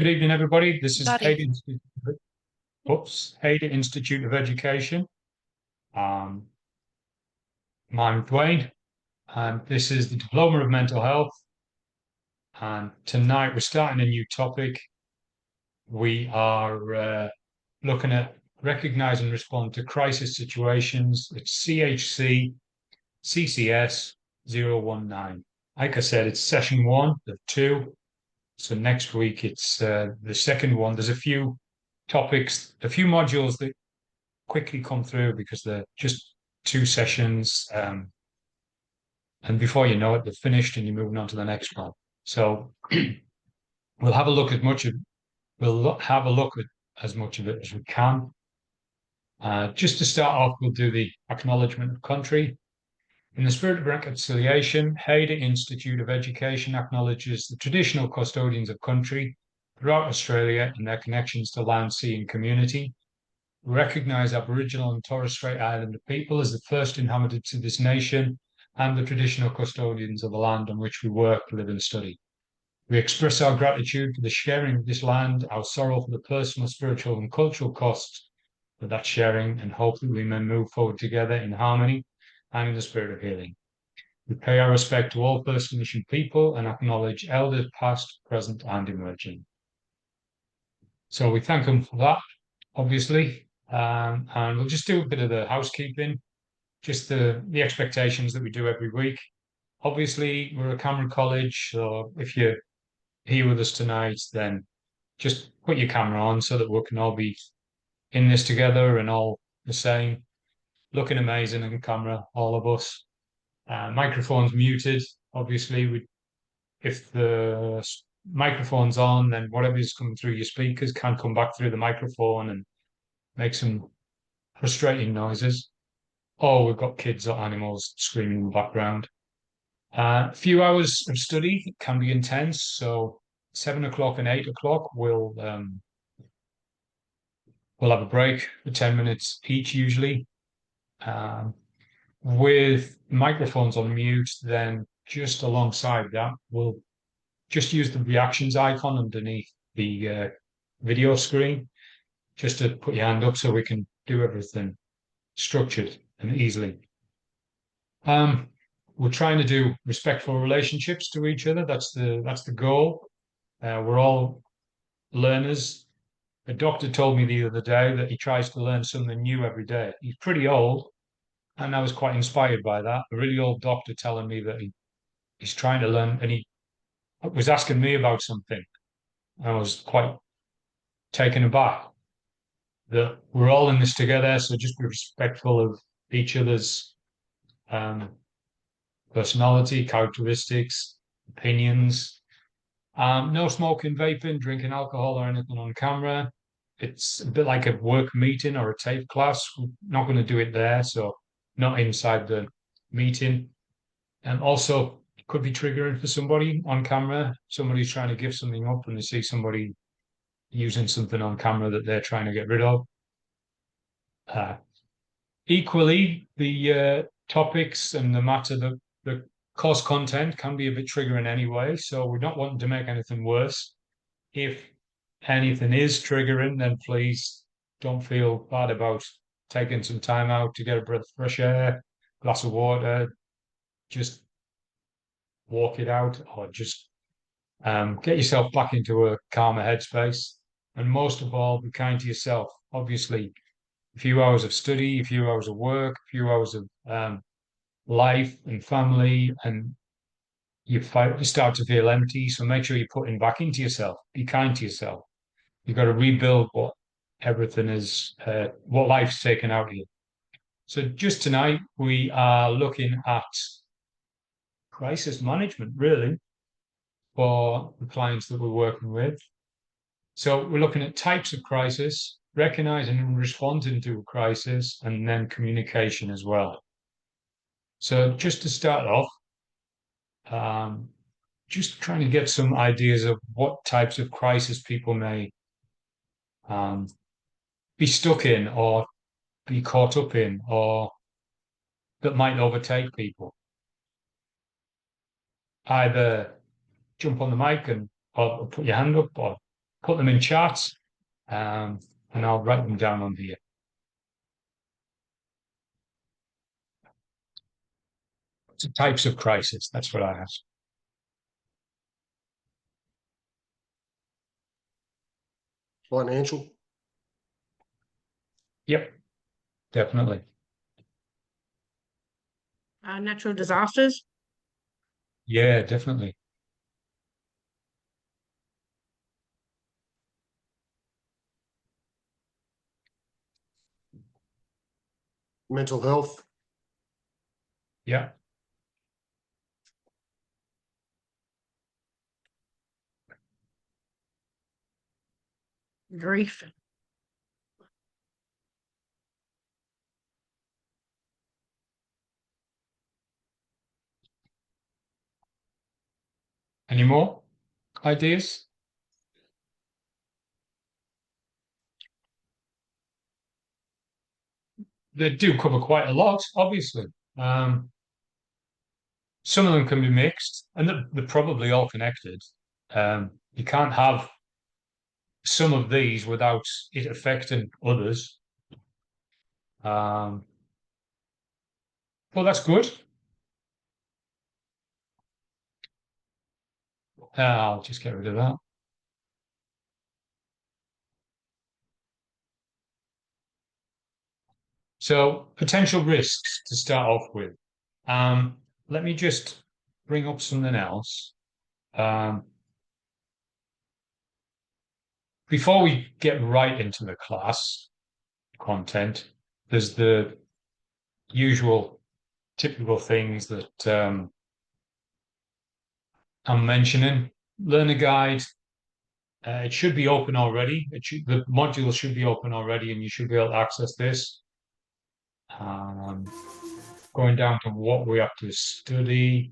Good evening, everybody. This is Buddy. Hayden Institute of Education. Um, I'm Dwayne, and this is the Diploma of Mental Health. And tonight we're starting a new topic. We are looking at recognize and respond to crisis situations. It's CHCCCS019. Like I said, it's session 1 of 2. So next week it's the second one. There's a few topics, a few modules that quickly come through because they're just 2 sessions. And before you know it, they're finished and you're moving on to the next one. So we'll have a look at as much of it as we can. Just to start off, we'll do the acknowledgement of country. In the spirit of reconciliation, Hayden Institute of Education acknowledges the traditional custodians of country throughout Australia and their connections to land, sea, and community. We recognise Aboriginal and Torres Strait Islander people as the first inhabitants of this nation and the traditional custodians of the land on which we work, live, and study. We express our gratitude for the sharing of this land, our sorrow for the personal, spiritual, and cultural costs of that sharing, and hope that we may move forward together in harmony and in the spirit of healing. We pay our respect to all First Nation people and acknowledge elders past, present, and emerging. So we thank them for that, obviously. And we'll just do a bit of the housekeeping, just the expectations that we do every week. Obviously, we're a Cameron College, so if you're here with us tonight, then just put your camera on so that we can all be in this together and all the same, looking amazing on camera, all of us. Microphones muted, obviously. If the microphone's on, then whatever is coming through your speakers can come back through the microphone and make some frustrating noises. Or we've got kids or animals screaming in the background. A few hours of study can be intense. So 7 o'clock and 8 o'clock, we'll have a break for 10 minutes each usually. With microphones on mute, then just alongside that, we'll just use the reactions icon underneath the video screen just to put your hand up so we can do everything structured and easily. We're trying to do respectful relationships to each other. That's the goal. We're all learners. A doctor told me the other day that he tries to learn something new every day. He's pretty old, and I was quite inspired by that. A really old doctor telling me that he's trying to learn, and he was asking me about something. I was quite taken aback that we're all in this together. So just be respectful of each other's personality, characteristics, opinions. No smoking, vaping, drinking alcohol or anything on camera. It's a bit like a work meeting or a TAFE class. We're not going to do it there, so not inside the meeting. And also, it could be triggering for somebody on camera. Somebody's trying to give something up and they see somebody using something on camera that they're trying to get rid of. Equally, the topics and the matter, the course content can be a bit triggering anyway. So we're not wanting to make anything worse. If anything is triggering, then please don't feel bad about taking some time out to get a breath of fresh air, glass of water, just walk it out, or just get yourself back into a calmer headspace. And most of all, be kind to yourself. Obviously, a few hours of study, a few hours of work, a few hours of life and family, and you start to feel empty. So make sure you're putting back into yourself. Be kind to yourself. You've got to rebuild what everything is, what life's taken out of you. So just tonight, we are looking at crisis management, really, for the clients that we're working with. So we're looking at types of crisis, recognizing and responding to a crisis, and then communication as well. So just to start off, just trying to get some ideas of what types of crisis people may be stuck in or be caught up in or that might overtake people. Either jump on the mic and or put your hand up or put them in charts, and I'll write them down on here. So types of crisis, that's what I asked. Financial. Yep, definitely. Natural disasters. Yeah, definitely. Mental health. Yeah. Grief. Any more ideas? They do cover quite a lot, obviously. Some of them can be mixed, and they're probably all connected. You can't have some of these without it affecting others. Well, that's good. I'll just get rid of that. So, potential risks to start off with. Let me just bring up something else. Before we get right into the class content, there's the usual typical things that I'm mentioning. Learner guide, it should be open already. The module should be open already, and you should be able to access this. Going down to what we have to study.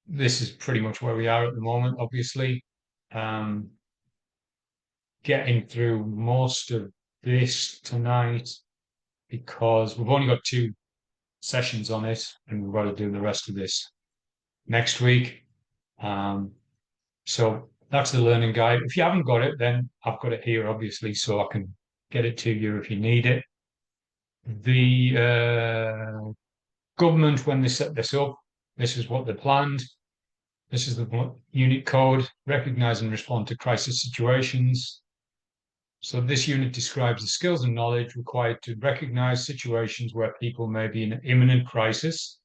This is pretty much where we are at the moment, obviously. Getting through most of this tonight because we've only got 2 sessions on it, and we've got to do the rest of this next week. So that's the learning guide. If you haven't got it, then I've got it here, obviously, so I can get it to you if you need it. The government, when they set this up, this is what they planned. This is the unit code, recognize and respond to crisis situations. So this unit describes the skills and knowledge required to recognize situations where people may be in an imminent crisis,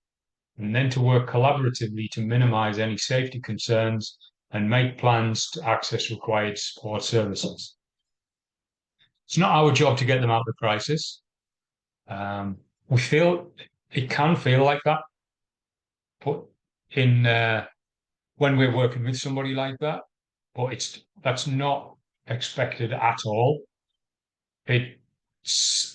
and then to work collaboratively to minimize any safety concerns and make plans to access required support services. It's not our job to get them out of the crisis. We feel it can feel like that, but in when we're working with somebody like that, but that's not expected at all. It's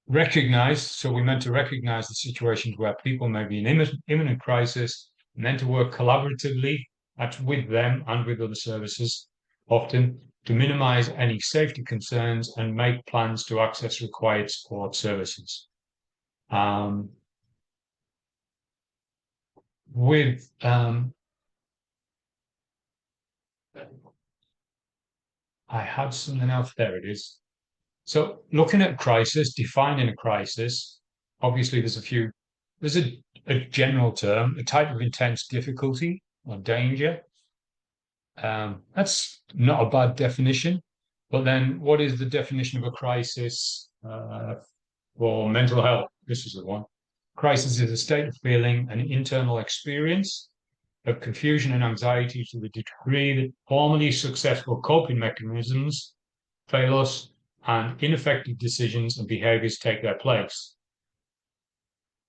recognized, so we're meant to recognize the situations where people may be in imminent crisis, and then to work collaboratively, that's with them and with other services, often to minimize any safety concerns and make plans to access required support services. I had something else. There it is. So looking at crisis, defining a crisis, obviously there's a general term, a type of intense difficulty or danger. That's not a bad definition, but then what is the definition of a crisis for mental health? This is the one. Crisis is a state of feeling, an internal experience of confusion and anxiety to the degree that formerly successful coping mechanisms fail us and ineffective decisions and behaviors take their place.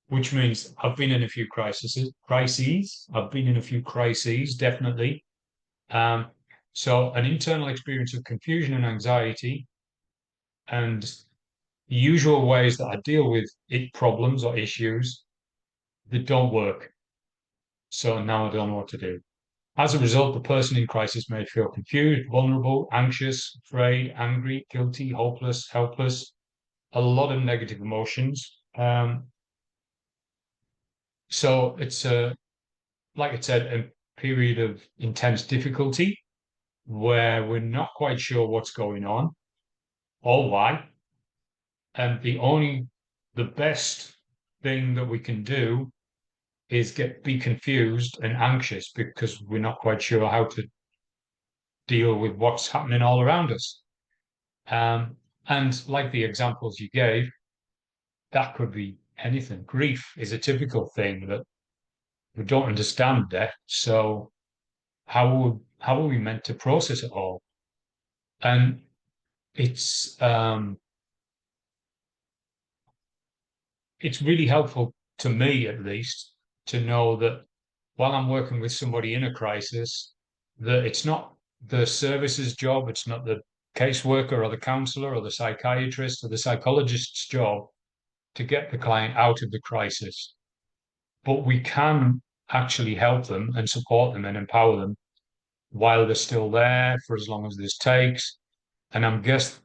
Which means I've been in a few crises. I've been in a few crises, definitely. So an internal experience of confusion and anxiety, and the usual ways that I deal with problems or issues that don't work. So now I don't know what to do. As a result, the person in crisis may feel confused, vulnerable, anxious, afraid, angry, guilty, hopeless, helpless, a lot of negative emotions. So it's like I said, period of intense difficulty where we're not quite sure what's going on or why. And the best thing that we can do is be confused and anxious because we're not quite sure how to deal with what's happening all around us. And like the examples you gave, that could be anything. Grief is a typical thing that we don't understand death. So how are we meant to process it all? And it's really helpful to me, at least, to know that while I'm working with somebody in a crisis, that it's not the services job, it's not the caseworker or the counselor or the psychiatrist or the psychologist's job to get the client out of the crisis. But we can actually help them and support them and empower them while they're still there for as long as this takes. And I guess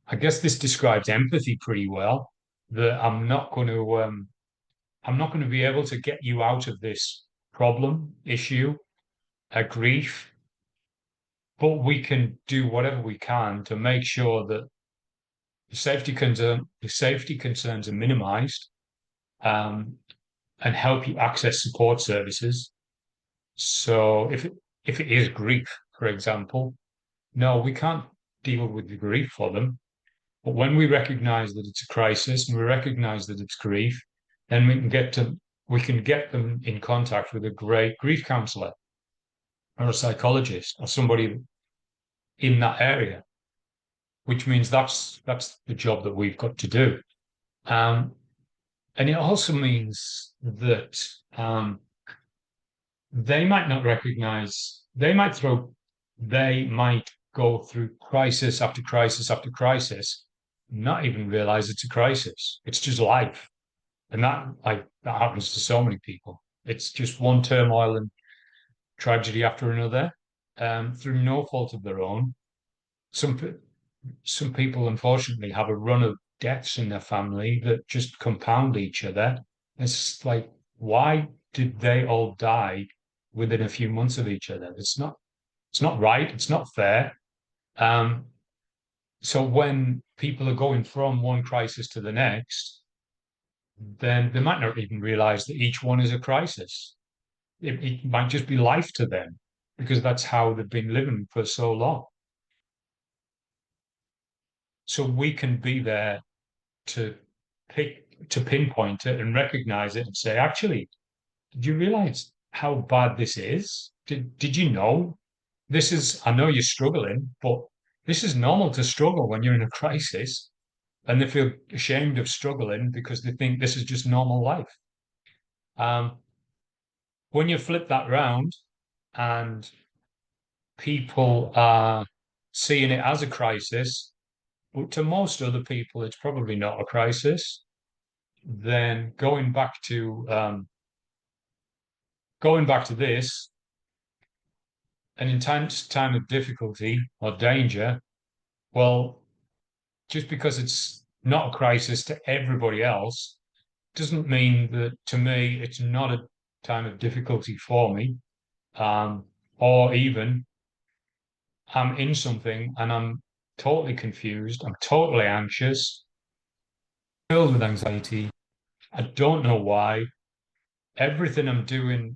this describes empathy pretty well. That I'm not going to be able to get you out of this problem, issue, a grief, but we can do whatever we can to make sure that the safety concerns are minimized, and help you access support services. So if it is grief, for example, no, we can't deal with the grief for them. But when we recognize that it's a crisis and we recognize that it's grief, then we can get them in contact with a great grief counselor or a psychologist or somebody in that area, which means that's the job that we've got to do. And it also means that they might not recognize, they might go through crisis after crisis after crisis, not even realize it's a crisis. It's just life. And that happens to so many people. It's just one turmoil and tragedy after another, through no fault of their own. Some people, unfortunately, have a run of deaths in their family that just compound each other. It's like, why did they all die within a few months of each other? It's not right. It's not fair. So when people are going from one crisis to the next, then they might not even realize that each one is a crisis. It might just be life to them because that's how they've been living for so long. So we can be there to pinpoint it and recognize it and say, actually, did you realize how bad this is? Did you know I know you're struggling, but this is normal to struggle when you're in a crisis, and they feel ashamed of struggling because they think this is just normal life. When you flip that round and people are seeing it as a crisis, but to most other people, it's probably not a crisis, then going back to this, an intense time of difficulty or danger, well, just because it's not a crisis to everybody else doesn't mean that to me it's not a time of difficulty for me, or even I'm in something and I'm totally confused, I'm totally anxious, filled with anxiety. I don't know why. Everything I'm doing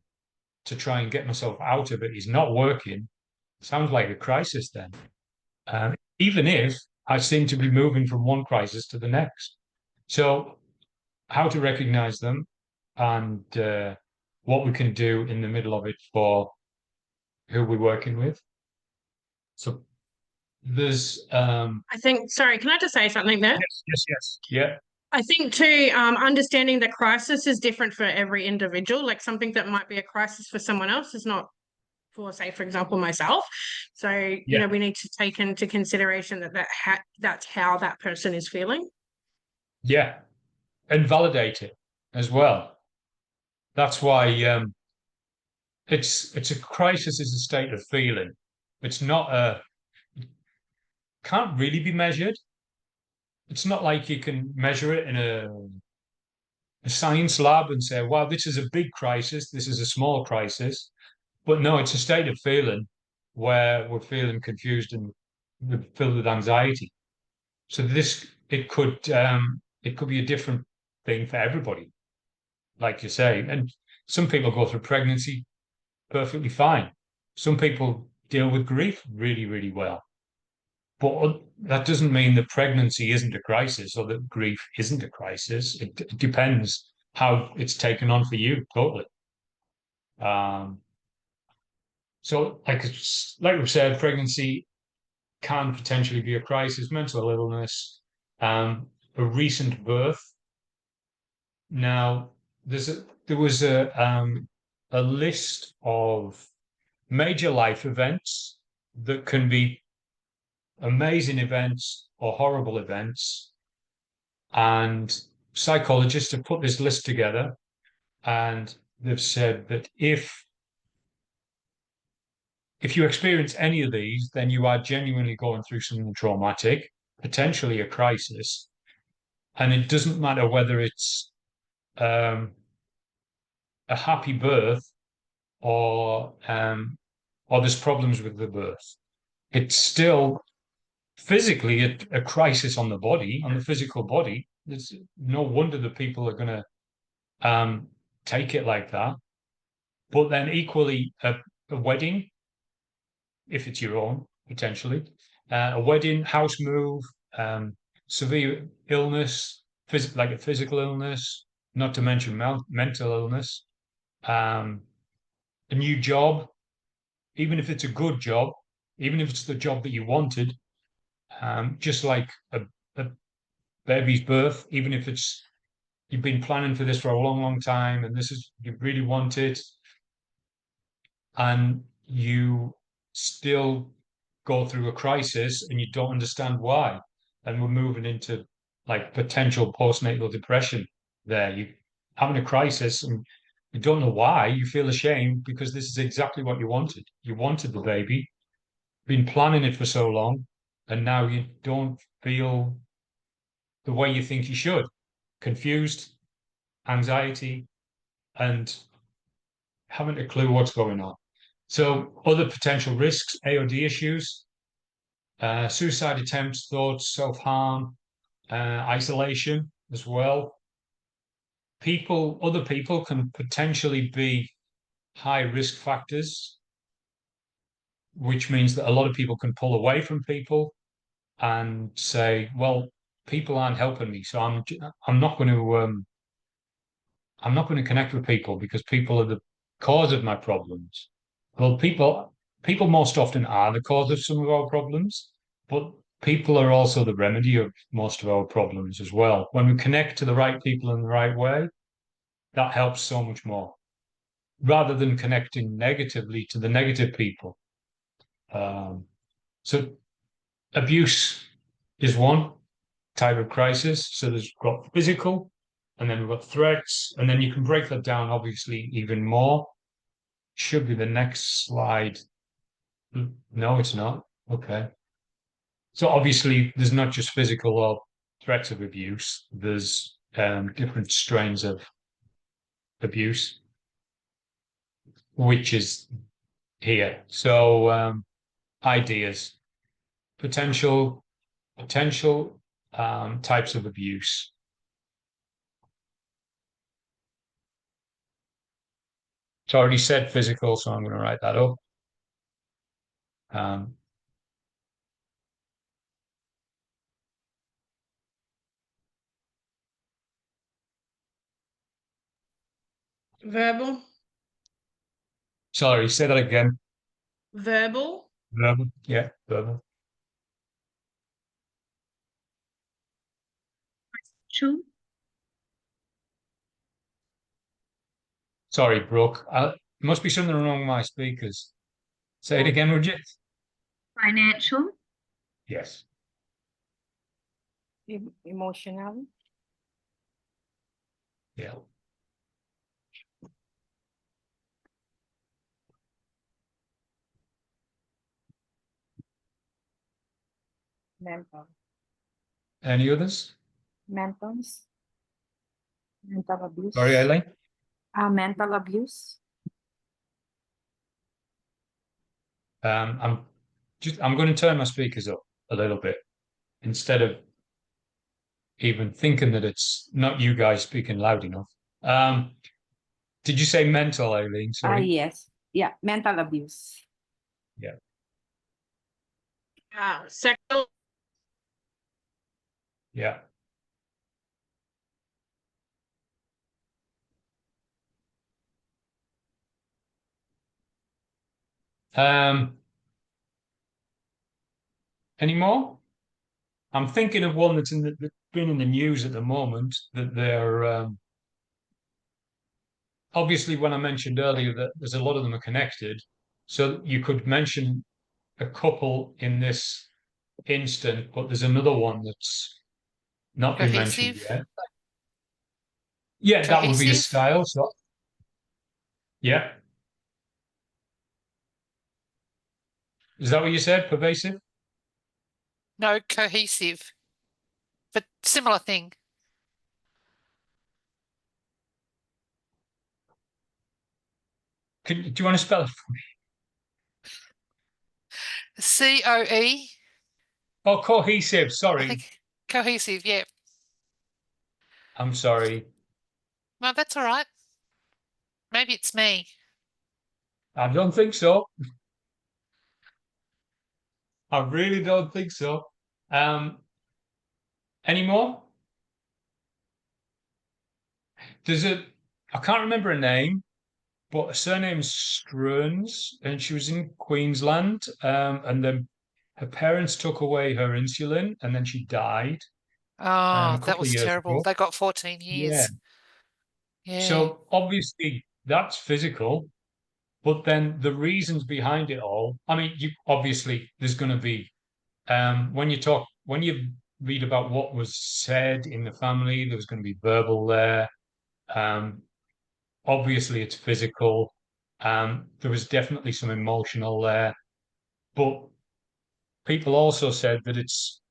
to try and get myself out of it is not working. Sounds like a crisis then. Even if I seem to be moving from one crisis to the next. So how to recognize them and what we can do in the middle of it for who we're working with. So there's I think, sorry, can I just say something there? Yes. Yeah. I think too, understanding the crisis is different for every individual. Like something that might be a crisis for someone else is not for, say, for example, myself. So, you know, we need to take into consideration that's how that person is feeling. Yeah. And validate it as well. That's why it's a crisis is a state of feeling. It's not can't really be measured. It's not like you can measure it in a science lab and say, wow, this is a big crisis, this is a small crisis. But no, it's a state of feeling where we're feeling confused and we're filled with anxiety. So it could be a different thing for everybody, like you say. And some people go through pregnancy perfectly fine. Some people deal with grief really, really well. But that doesn't mean that pregnancy isn't a crisis or that grief isn't a crisis. It depends how it's taken on for you, totally. So, like we've said, pregnancy can potentially be a crisis, mental illness, a recent birth. Now, there was a list of major life events that can be amazing events or horrible events, and psychologists have put this list together, and they've said that if you experience any of these, then you are genuinely going through something traumatic, potentially a crisis. And it doesn't matter whether it's a happy birth or there's problems with the birth. It's still physically a crisis on the body, on the physical body. There's no wonder that people are going to take it like that. But then equally, a wedding, if it's your own, potentially, a wedding, house move, severe illness, like a physical illness, not to mention mental illness, a new job, even if it's a good job, even if it's the job that you wanted, just like a baby's birth, even if you've been planning for this for a long, long time, and you really want it, and you still go through a crisis and you don't understand why. And we're moving into like potential postnatal depression there. You having a crisis and you don't know why, you feel ashamed because this is exactly what you wanted. You wanted the baby, been planning it for so long, and now you don't feel the way you think you should. Confused, anxiety, and haven't a clue what's going on. So other potential risks, AOD issues, suicide attempts, thoughts, self-harm, isolation as well. Other people can potentially be high risk factors, which means that a lot of people can pull away from people and say, well, people aren't helping me, so I'm not going to connect with people because people are the cause of my problems. Well, people most often are the cause of some of our problems, but people are also the remedy of most of our problems as well. When we connect to the right people in the right way, that helps so much more, rather than connecting negatively to the negative people. So abuse is one type of crisis. So there's got physical, and then we've got threats, and then you can break that down obviously even more. Should be the next slide. No, it's not. Okay. So obviously there's not just physical or threats of abuse. There's different strains of abuse, which is here. So ideas, potential types of abuse. It's already said physical, so I'm going to write that up. Verbal. Sorry, say that again. Verbal. Verbal. Yeah, verbal. True. Sorry, Brooke. Must be something wrong with my speakers. Say it again, would you? Financial. Yes. Emotional. Yeah. Mental. Any others? Mentals. Mental abuse. Sorry, Eileen. Mental abuse. I'm going to turn my speakers up a little bit instead of even thinking that it's not you guys speaking loud enough. Did you say mental, Aileen? Sorry. Yes. Yeah, mental abuse. Yeah. Sexual. Yeah. Any more? I'm thinking of one that's been in the news at the moment that they're obviously when I mentioned earlier that there's a lot of them are connected. So you could mention a couple in this instant, but there's another one that's not been mentioned Cohesive. yet. Yeah, that would be a Cohesive? style. So yeah. Is that what you said? Pervasive? No, cohesive. But similar thing. Do you want to spell it for me? COE. Oh, cohesive. I Sorry. think cohesive. Yeah. I'm sorry. No, that's all right. Maybe it's me. I don't think so. I really don't think so. Any more? There's I can't remember her name, but her surname's Struns, and she was in Queensland. And then her parents took away her insulin, and then she died Oh, a that couple of was years terrible. ago. They got 14 Yeah. years. Yeah. So obviously that's physical, but then the reasons behind it all, I mean, you obviously there's going to be when you read about what was said in the family, there was going to be verbal there. Um, obviously it's physical. There was definitely some emotional there, but people also said that it's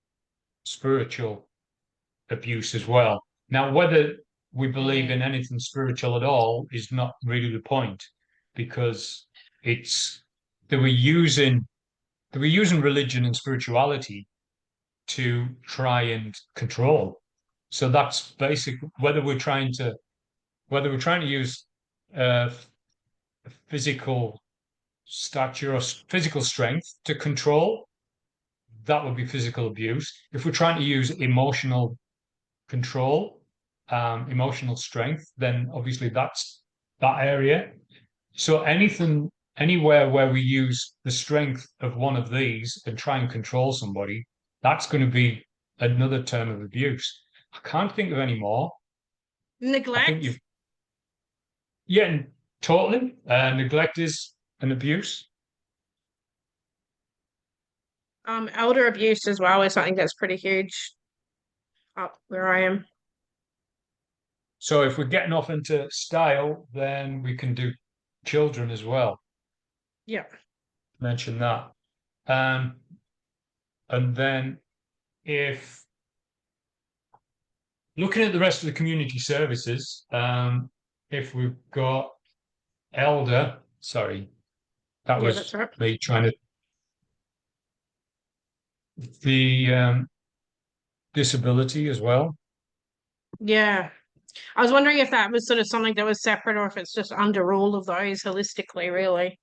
spiritual abuse as well. Now, whether we believe in anything spiritual at all is not really the point, because it's they were using religion and spirituality to try and control. So that's basic. Whether we're trying to use uh, physical stature or physical strength to control, that would be physical abuse. If we're trying to use emotional control, emotional strength, then obviously that's that area. So anywhere where we use the strength of one of these and try and control somebody, that's going to be another term of abuse. I can't think of any more. I think Neglect. yeah, totally. Neglect is an abuse. Elder abuse as well is something that's pretty huge up where I am. So if we're getting off into style, then we can do children as well. Yeah. Mention that. And then if looking at the rest of the community services, if we've got elder, sorry, that was that's right. me trying to the disability as well. Yeah. I was wondering if that was sort of something that was separate or if it's just under all of those holistically, really.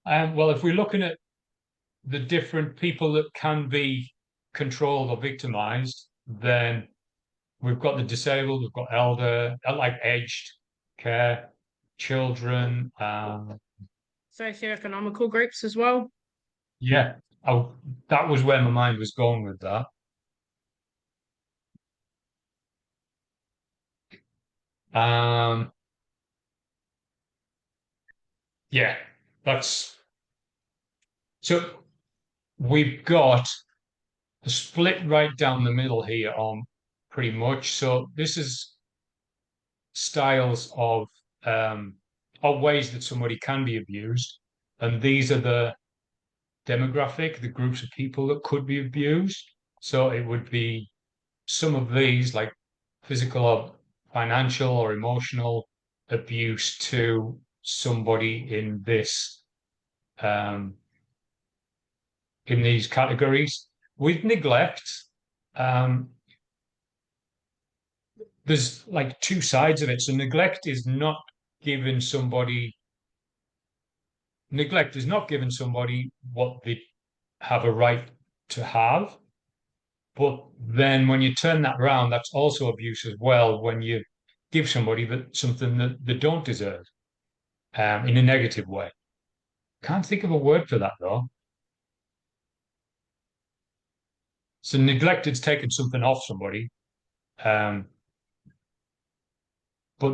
Well, if we're looking at the different people that can be controlled or victimized, then we've got the disabled, we've got elder, like aged care, children. Socioeconomical groups as well. Yeah, that was where my mind was going with that. Yeah, that's so we've got a split right down the middle here on pretty much. So this is styles of ways that somebody can be abused, and these are the demographic, the groups of people that could be abused. So it would be some of these like physical or financial or emotional abuse to somebody in this in these categories. With neglect, there's like two sides of it. So neglect is not giving somebody what they have a right to have. But then when you turn that around, that's also abuse as well when you give somebody something that they don't deserve in a negative way. Can't think of a word for that though. So neglected's taking something off somebody. But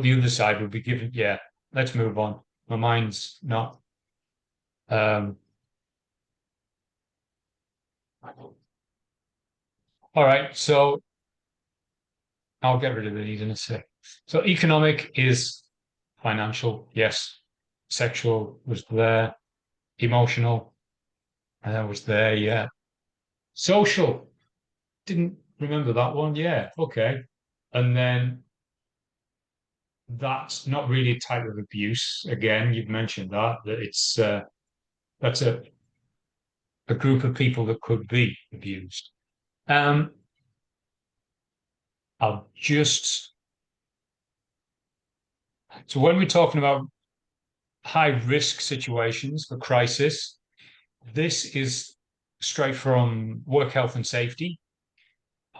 the other side would be given, yeah, let's move on. My mind's not. All right, so I'll get rid of these in a sec. So economic is financial, yes. Sexual was there. Emotional, was there, yeah. Social, didn't remember that one, yeah, okay. And then that's not really a type of abuse. Again, you've mentioned that it's that's a group of people that could be abused. I'll just so when we're talking about high risk situations for crisis, this is straight from work health and safety.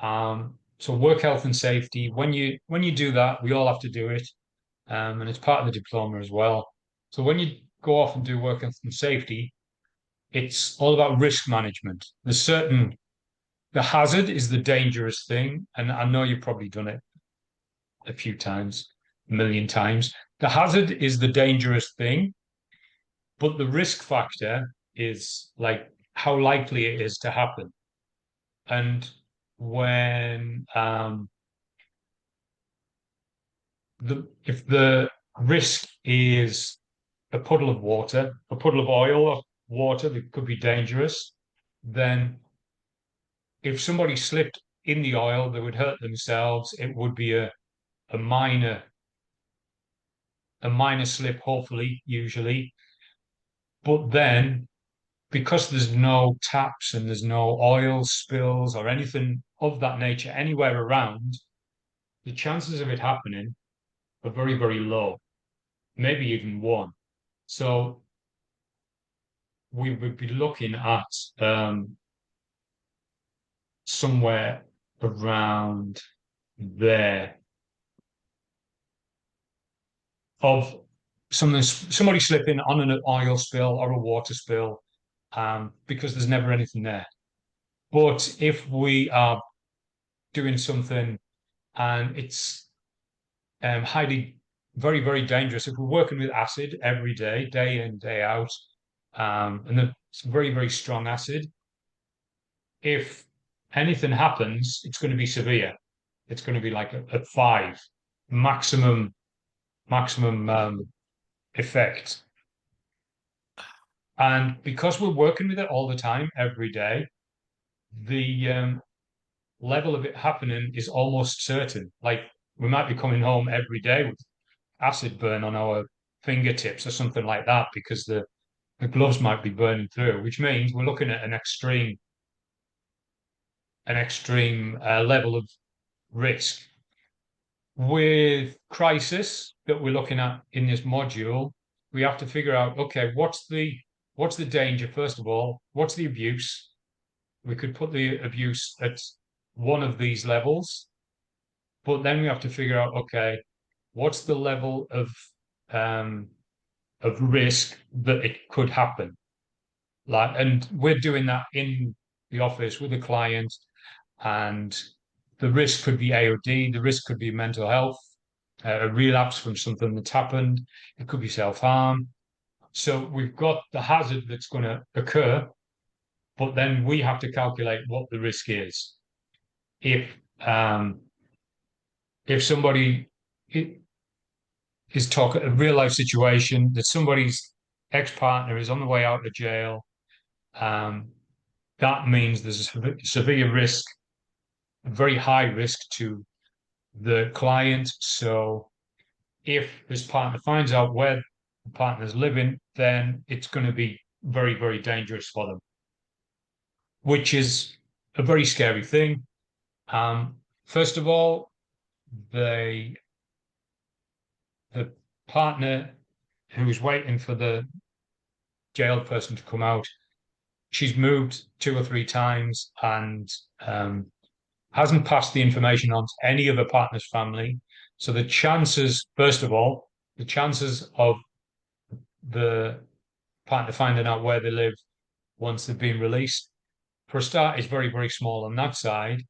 So work health and safety, when you do that, we all have to do it. And it's part of the diploma as well. So when you go off and do work health and safety, it's all about risk management. The hazard is the dangerous thing, and I know you've probably done it a few times, a million times. The hazard is the dangerous thing, but the risk factor is like how likely it is to happen. And when if the risk is a puddle of water, a puddle of oil or water that could be dangerous, then if somebody slipped in the oil, they would hurt themselves. It would be a minor slip, hopefully, usually. But then, because there's no taps and there's no oil spills or anything of that nature anywhere around, the chances of it happening are very, very low, maybe even one. So we would be looking at somewhere around there of somebody slipping on an oil spill or a water spill because there's never anything there. But if we are doing something and it's highly, very, very dangerous, if we're working with acid every day, day in, day out, and it's very, very strong acid, if anything happens, it's going to be severe. It's going to be like a 5 maximum effect. And because we're working with it all the time, every day, the level of it happening is almost certain. Like we might be coming home every day with acid burn on our fingertips or something like that because the gloves might be burning through, which means we're looking at an extreme level of risk. With crisis that we're looking at in this module, we have to figure out, okay, what's the danger, first of all? What's the abuse? We could put the abuse at one of these levels, but then we have to figure out, okay, what's the level of risk that it could happen? Like, and we're doing that in the office with a client, and the risk could be AOD, the risk could be mental health, a relapse from something that's happened, it could be self-harm. So we've got the hazard that's going to occur, but then we have to calculate what the risk is. If somebody is talking a real life situation that somebody's ex-partner is on the way out of jail, that means there's a severe risk, a very high risk to the client. So if this partner finds out where the partner's living, then it's going to be very, very dangerous for them, which is a very scary thing. First of all, the partner who's waiting for the jailed person to come out, she's moved 2 or 3 times and hasn't passed the information on to any of the partner's family. So the chances, first of all, the chances of the partner finding out where they live once they've been released, for a start, is very, very small on that side.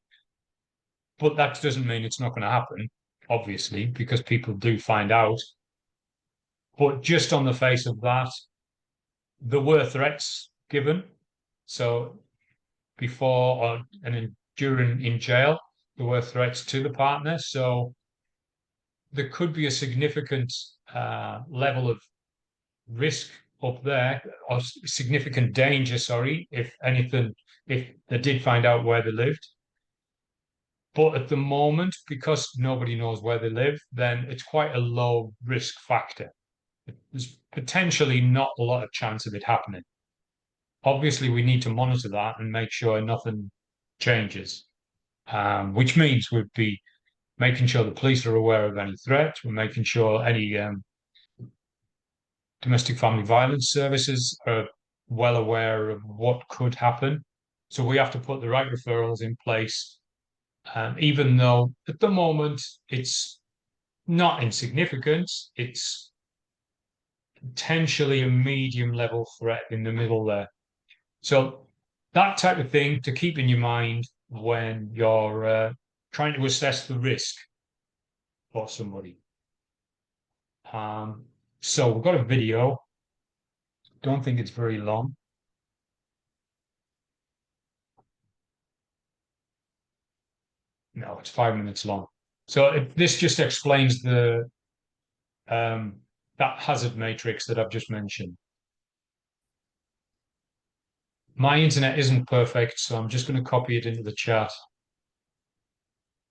But that doesn't mean it's not going to happen, obviously, because people do find out. But just on the face of that, there were threats given. So before and during in jail, there were threats to the partner. So there could be a significant level of risk up there, or significant danger, sorry, if anything, if they did find out where they lived. But at the moment, because nobody knows where they live, then it's quite a low risk factor. There's potentially not a lot of chance of it happening. Obviously, we need to monitor that and make sure nothing changes, which means we'd be making sure the police are aware of any threats. We're making sure any domestic family violence services are well aware of what could happen. So we have to put the right referrals in place, even though at the moment it's not insignificant. It's potentially a medium level threat in the middle there. So that type of thing to keep in your mind when you're trying to assess the risk for somebody. So we've got a video. Don't think it's very long. No, it's 5 minutes long. So this just explains the that hazard matrix that I've just mentioned. My internet isn't perfect, so I'm just going to copy it into the chat,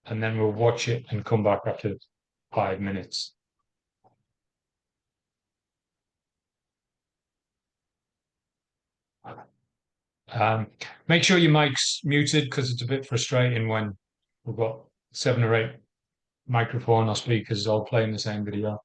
and then we'll watch it and come back after 5 minutes. Make sure your mic's muted, because it's a bit frustrating when we've got 7 or 8 microphone or speakers all playing the same video.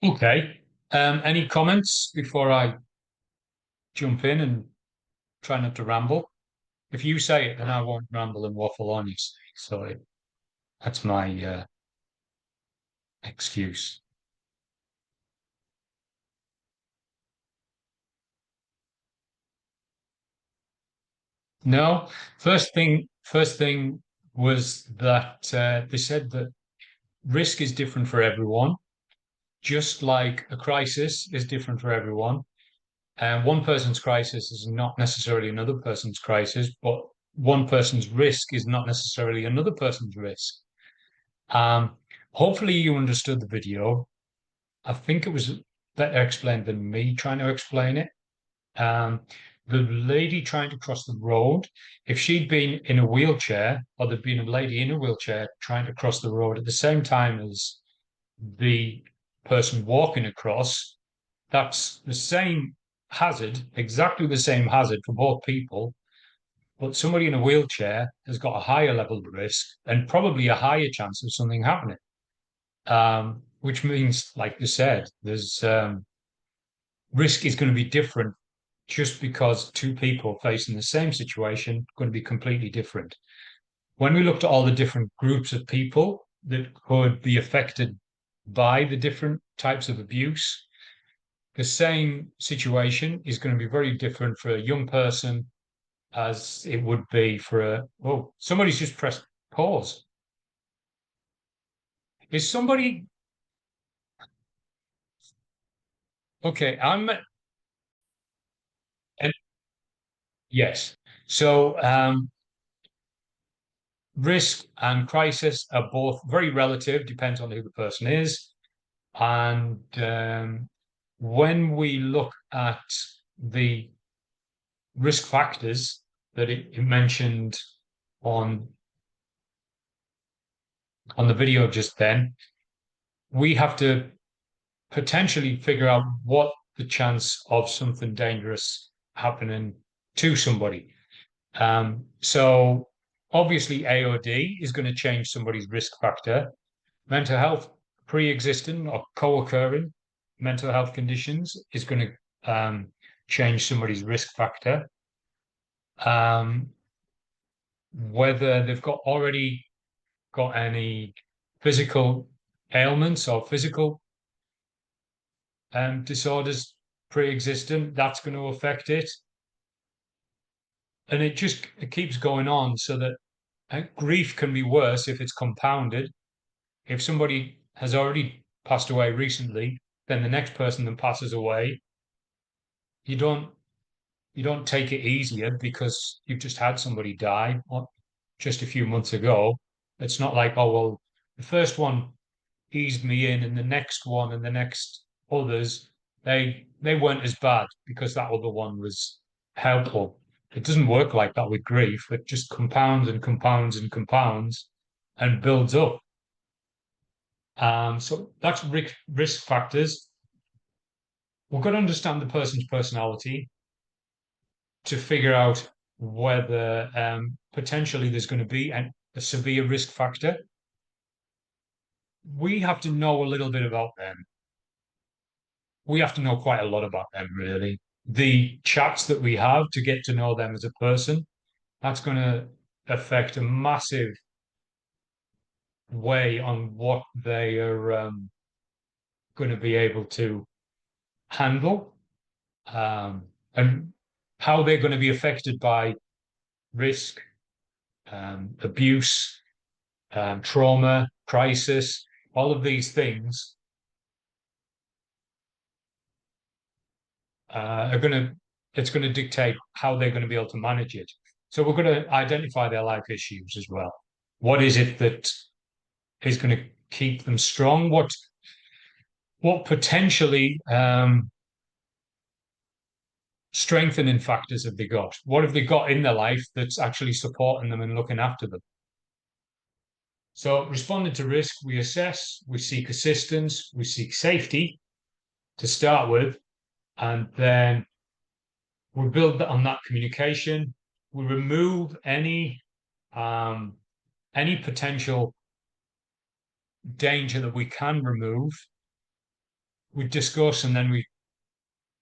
Okay. Any comments before I jump in and try not to ramble? If you say it, then I won't ramble and waffle on, you see. So that's my excuse. No, first thing was that they said that risk is different for everyone, just like a crisis is different for everyone. And one person's crisis is not necessarily another person's crisis, but one person's risk is not necessarily another person's risk. Um, Hopefully you understood the video. I think it was better explained than me trying to explain it. Um, the lady trying to cross the road, if she'd been in a wheelchair, or there'd been a lady in a wheelchair trying to cross the road at the same time as the person walking across, that's the same hazard, exactly the same hazard for both people. But somebody in a wheelchair has got a higher level of risk and probably a higher chance of something happening. Which means, like you said, there's risk is going to be different just because two people facing the same situation are going to be completely different. When we looked at all the different groups of people that could be affected by the different types of abuse, the same situation is going to be very different for a young person as it would be for a, oh, somebody's just pressed pause. Is somebody okay? And yes. So risk and crisis are both very relative, depends on who the person is. And when we look at the risk factors that it mentioned on the video just then, we have to potentially figure out what the chance of something dangerous happening to somebody. So obviously AOD is going to change somebody's risk factor. Mental health, pre-existing or co-occurring mental health conditions is going to change somebody's risk factor. Whether they've already got any physical ailments or physical disorders pre-existent, that's going to affect it. And it keeps going on, so that grief can be worse if it's compounded. If somebody has already passed away recently, then the next person that passes away, you don't take it easier because you've just had somebody die just a few months ago. It's not like, oh well, the first one eased me in, and the next one and the next others, they weren't as bad because that other one was helpful. It doesn't work like that with grief. It just compounds and compounds and compounds and builds up. So that's risk factors. We've got to understand the person's personality to figure out whether potentially there's going to be a severe risk factor. We have to know a little bit about them. We have to know quite a lot about them, really. The chats that we have to get to know them as a person, that's going to affect a massive way on what they are going to be able to handle, and how they're going to be affected by risk, abuse, trauma, crisis, all of these things it's going to dictate how they're going to be able to manage it. So we're going to identify their life issues as well. What is it that is going to keep them strong? What potentially strengthening factors have they got? What have they got in their life that's actually supporting them and looking after them? So responding to risk, we assess, we seek assistance, we seek safety to start with, and then we build on that communication. We remove any potential danger that we can remove. we discuss and then we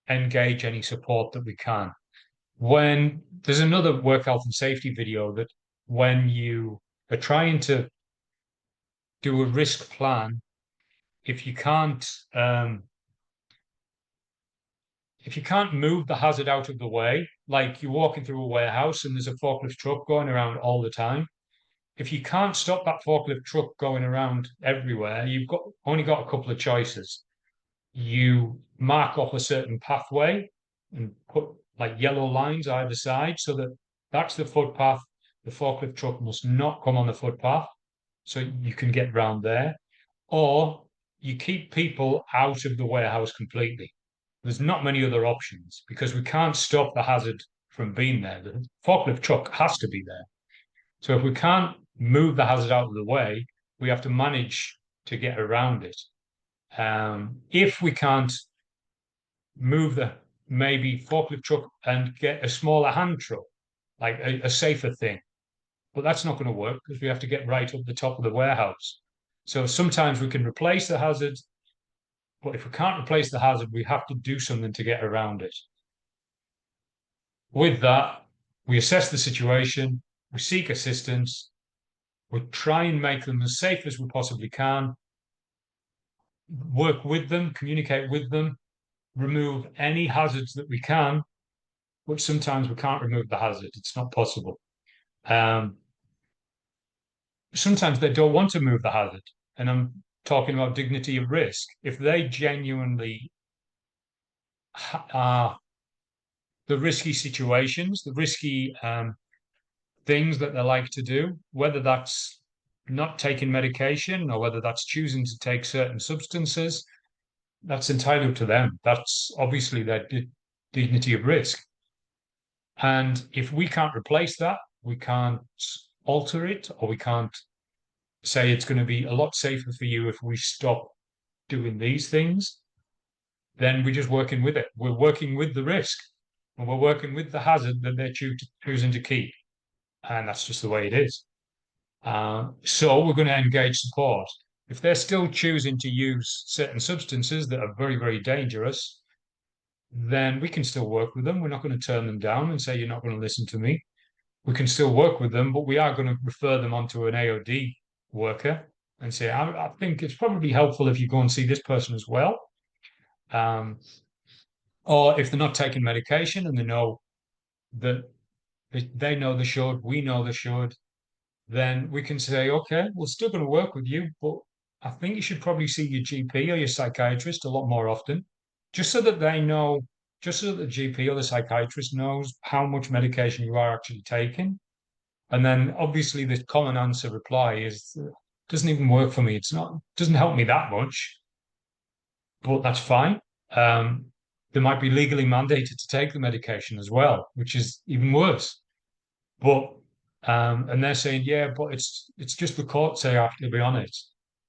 engage any support that we can. When there's another work health and safety video that when you are trying to do a risk plan, if you can't move the hazard out of the way, like you're walking through a warehouse and there's a forklift truck going around all the time, if you can't stop that forklift truck going around everywhere, you've only got a couple of choices. You mark off a certain pathway and put like yellow lines either side so that that's the footpath. The forklift truck must not come on the footpath, so you can get round there. Or you keep people out of the warehouse completely. There's not many other options because we can't stop the hazard from being there. The forklift truck has to be there. So if we can't move the hazard out of the way, we have to manage to get around it. If we can't move the maybe forklift truck and get a smaller hand truck, like a safer thing, but that's not going to work because we have to get right up the top of the warehouse. So sometimes we can replace the hazard, but if we can't replace the hazard, we have to do something to get around it. With that, we assess the situation, we seek assistance, we try and make them as safe as we possibly can, work with them, communicate with them, remove any hazards that we can, but sometimes we can't remove the hazard. It's not possible. Sometimes they don't want to move the hazard, and I'm talking about dignity of risk. If they genuinely are the risky situations, the risky things that they like to do, whether that's not taking medication or whether that's choosing to take certain substances, that's entitled to them. That's obviously their dignity of risk. And if we can't replace that, we can't alter it, or we can't say it's going to be a lot safer for you if we stop doing these things, then we're just working with it. We're working with the risk, and we're working with the hazard that they're choosing to keep. And that's just the way it is. So we're going to engage support. If they're still choosing to use certain substances that are very, very dangerous, then we can still work with them. We're not going to turn them down and say, you're not going to listen to me. We can still work with them, but we are going to refer them onto an AOD worker and say, I think it's probably helpful if you go and see this person as well. Or if they're not taking medication and they know that they know they should, we know they should, then we can say, okay, we're still going to work with you, but I think you should probably see your GP or your psychiatrist a lot more often, just so that they know, just so that the GP or the psychiatrist knows how much medication you are actually taking. And then obviously the common answer reply is, doesn't even work for me. Doesn't help me that much, but that's fine. They might be legally mandated to take the medication as well, which is even worse. But and they're saying, yeah, but it's just the court say I have to be on it.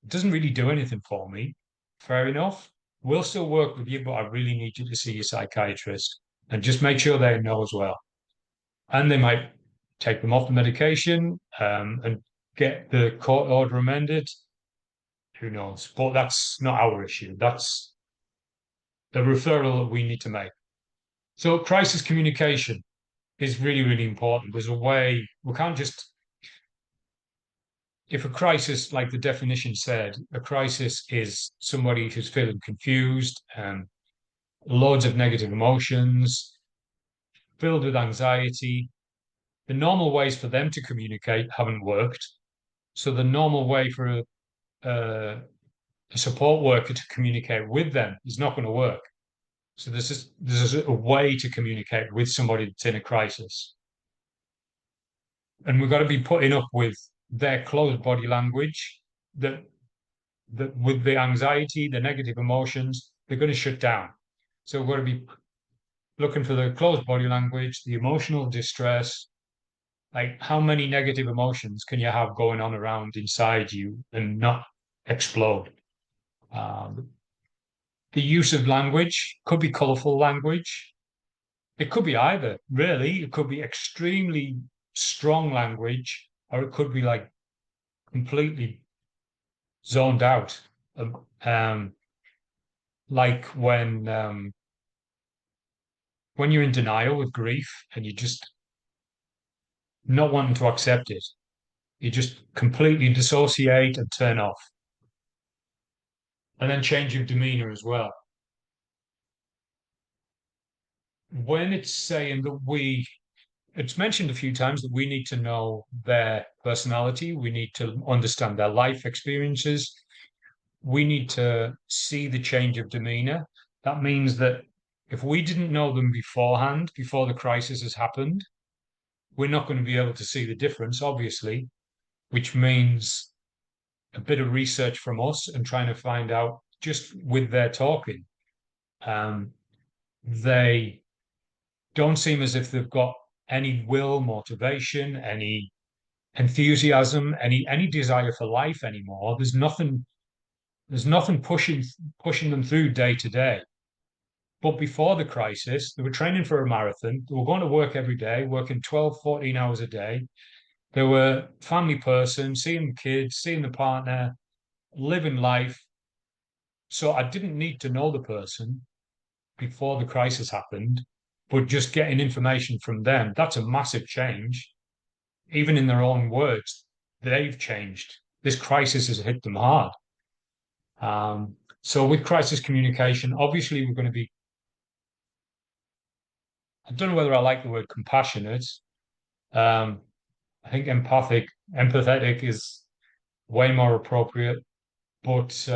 It doesn't really do anything for me. Fair enough. We'll still work with you, but I really need you to see your psychiatrist and just make sure they know as well. And they might take them off the medication and get the court order amended. Who knows? But that's not our issue. That's the referral that we need to make. So crisis communication is really, really important. There's a way, we can't just, if a crisis, like the definition said, a crisis is somebody who's feeling confused, loads of negative emotions, filled with anxiety. The normal ways for them to communicate haven't worked. So the normal way for a support worker to communicate with them is not going to work. So there's a way to communicate with somebody that's in a crisis. And we've got to be putting up with their closed body language, that with the anxiety, the negative emotions, they're going to shut down. So we've got to be looking for the closed body language, the emotional distress, like how many negative emotions can you have going on around inside you and not explode? The use of language could be colorful language. It could be either, really. It could be extremely strong language, or it could be like completely zoned out. like when you're in denial with grief and you just not wanting to accept it, you just completely dissociate and turn off. And then change your demeanor as well. When it's saying that it's mentioned a few times that we need to know their personality, we need to understand their life experiences, we need to see the change of demeanor. That means that if we didn't know them beforehand, before the crisis has happened, we're not going to be able to see the difference, obviously, which means a bit of research from us and trying to find out just with their talking. They don't seem as if they've got any will, motivation, any enthusiasm, any desire for life anymore. There's nothing pushing them through day to day. But before the crisis, they were training for a marathon. They were going to work every day, working 12, 14 hours a day. They were a family person, seeing the kids, seeing the partner, living life. So I didn't need to know the person before the crisis happened, but just getting information from them, that's a massive change. Even in their own words, they've changed. This crisis has hit them hard. So with crisis communication, obviously we're going to be, I don't know whether I like the word compassionate. I think empathetic is way more appropriate, but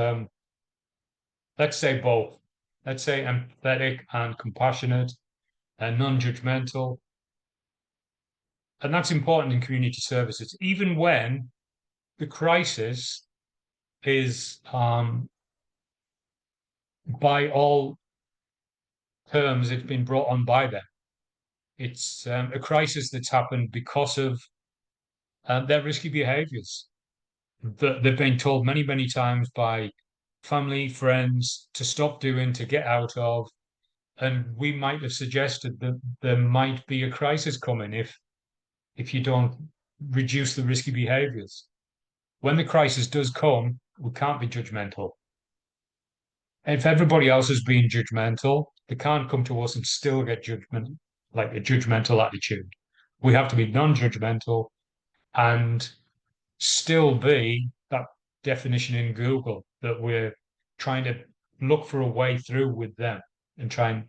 let's say both. Let's say empathetic and compassionate and non-judgmental. And that's important in community services, even when the crisis is, by all terms, it's been brought on by them. It's a crisis that's happened because of their risky behaviors that they've been told many, many times by family, friends to stop doing, to get out of. And we might have suggested that there might be a crisis coming if you don't reduce the risky behaviors. When the crisis does come, we can't be judgmental. If everybody else is being judgmental, they can't come to us and still get judgment, like a judgmental attitude. We have to be non-judgmental and still be that definition in Google that we're trying to look for a way through with them and try and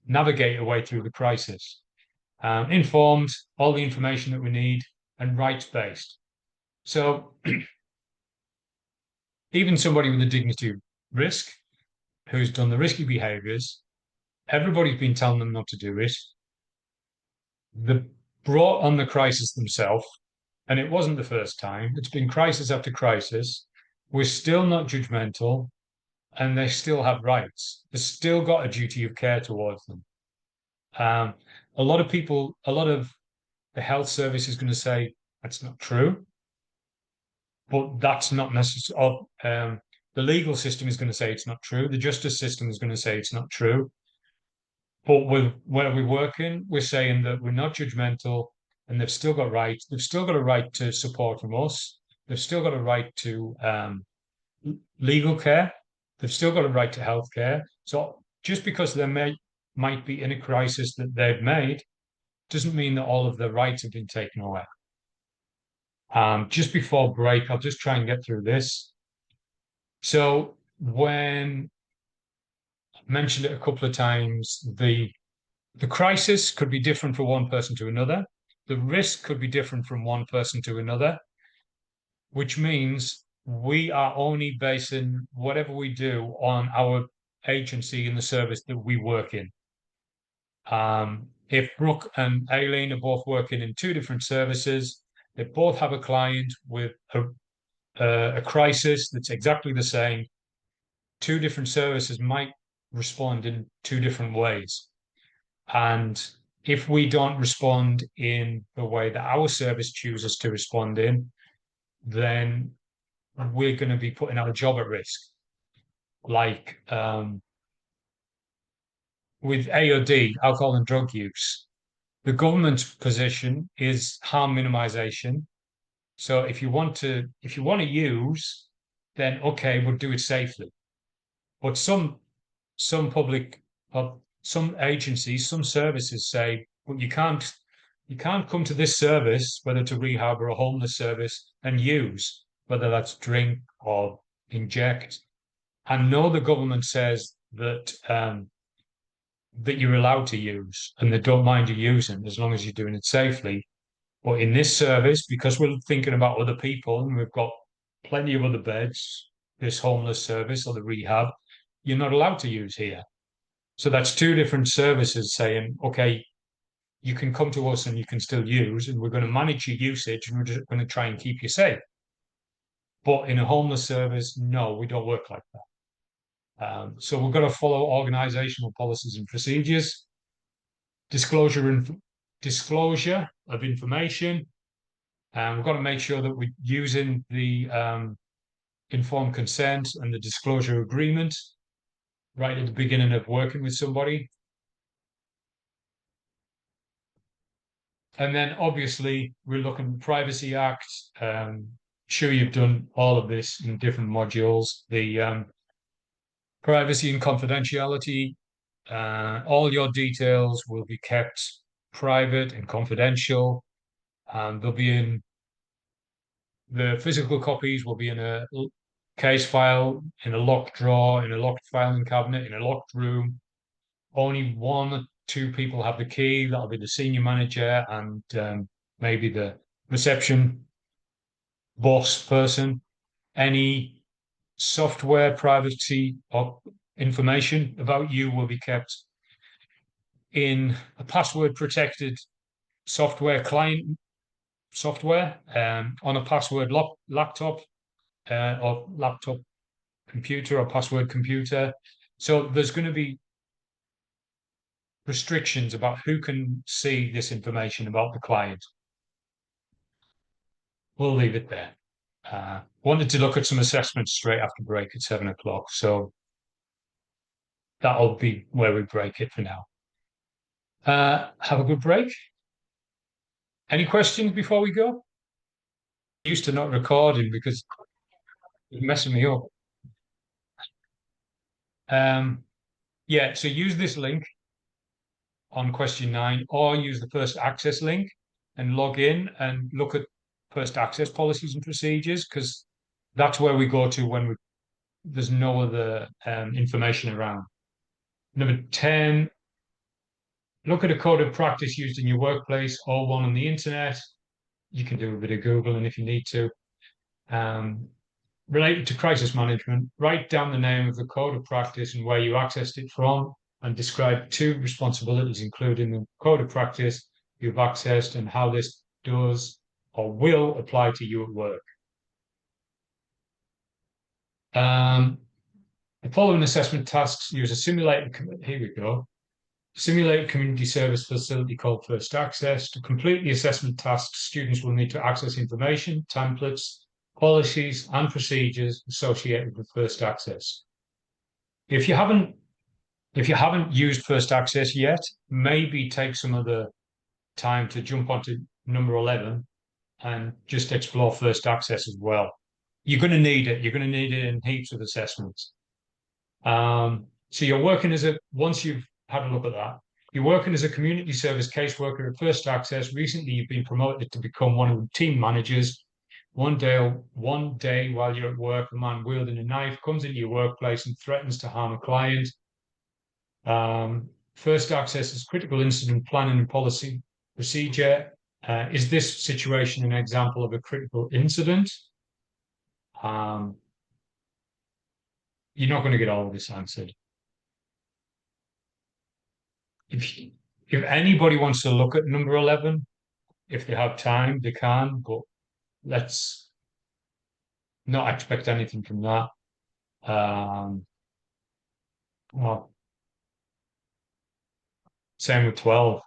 navigate a way through the crisis. Informed, all the information that we need, and rights-based. So even somebody with a dignity risk who's done the risky behaviors, everybody's been telling them not to do it. They brought on the crisis themselves, and it wasn't the first time. It's been crisis after crisis. We're still not judgmental, and they still have rights. They've still got a duty of care towards them. A lot of the health service is going to say that's not true, but that's not necessarily. The legal system is going to say it's not true. The justice system is going to say it's not true. But with where we're working, we're saying that we're not judgmental, and they've still got rights. They've still got a right to support from us. They've still got a right to legal care. They've still got a right to health care. So just because they might be in a crisis that they've made doesn't mean that all of their rights have been taken away. Just before break, I'll just try and get through this. So when I mentioned it a couple of times, the crisis could be different from one person to another. The risk could be different from one person to another, which means we are only basing whatever we do on our agency in the service that we work in. If Brooke and Aileen are both working in two different services, they both have a client with a crisis that's exactly the same. Two different services might respond in two different ways. And if we don't respond in the way that our service chooses to respond in, then we're going to be putting our job at risk. Like with AOD, alcohol and drug use, the government's position is harm minimization. So if you want to use, then okay, we'll do it safely. But some public, some agencies, some services say, well, you can't come to this service, whether to rehab or a homeless service, and use, whether that's drink or inject. I know the government says that that you're allowed to use, and they don't mind you using as long as you're doing it safely. But in this service, because we're thinking about other people and we've got plenty of other beds, this homeless service or the rehab, you're not allowed to use here. So that's two different services saying, okay, you can come to us and you can still use, and we're going to manage your usage and we're just going to try and keep you safe. But in a homeless service, no, we don't work like that. So we've got to follow organizational policies and procedures, disclosure of information. And we've got to make sure that we're using the informed consent and the disclosure agreement right at the beginning of working with somebody. And then obviously we're looking at the Privacy Act. Sure, you've done all of this in different modules. The privacy and confidentiality, all your details will be kept private and confidential. They'll be in the physical copies will be in a case file, in a locked drawer, in a locked filing cabinet, in a locked room. Only 1 or 2 people have the key. That'll be the senior manager and maybe the reception boss person. Any software privacy or information about you will be kept in a password protected software client software on a password laptop or laptop computer or password computer. So there's going to be restrictions about who can see this information about the client. We'll leave it there. Wanted to look at some assessments straight after break at 7 o'clock. So that'll be where we break it for now. Have a good break. Any questions before we go? I'm used to not recording because it's messing me up. Yeah, so use this link on question 9 or use the first access link and log in and look at first access policies and procedures, because that's where we go to when there's no other information around. Number 10, look at a code of practice used in your workplace or one on the internet. You can do a bit of Googling if you need to. Related to crisis management, write down the name of the code of practice and where you accessed it from, and describe 2 responsibilities, including the code of practice you've accessed and how this does or will apply to you at work. The following assessment tasks use a simulated, here we go, simulated community service facility called First Access. To complete the assessment tasks, students will need to access information, templates, policies and procedures associated with First Access. If you haven't used First Access yet, maybe take some of the time to jump onto number 11 and just explore First Access as well. You're going to need it. You're going to need it in heaps of assessments. So you're working once you've had a look at that, you're working as a community service caseworker at First Access. Recently, you've been promoted to become one of the team managers. One day while you're at work, a man wielding a knife comes into your workplace and threatens to harm a client. First Access is critical incident planning and policy procedure. Is this situation an example of a critical incident? You're not going to get all of this answered. If anybody wants to look at number 11, if they have time, they can, but let's not expect anything from that. Well, same with 12.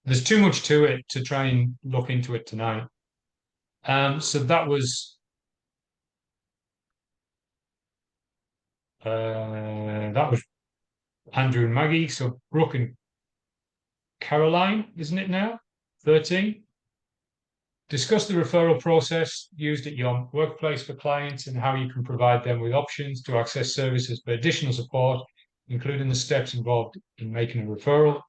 There's too much to it to try and look into it tonight. So that was Andrew and Maggie. So Brooke and Caroline, isn't it now? 13. Discuss the referral process used at your workplace for clients and how you can provide them with options to access services for additional support, including the steps involved in making a referral.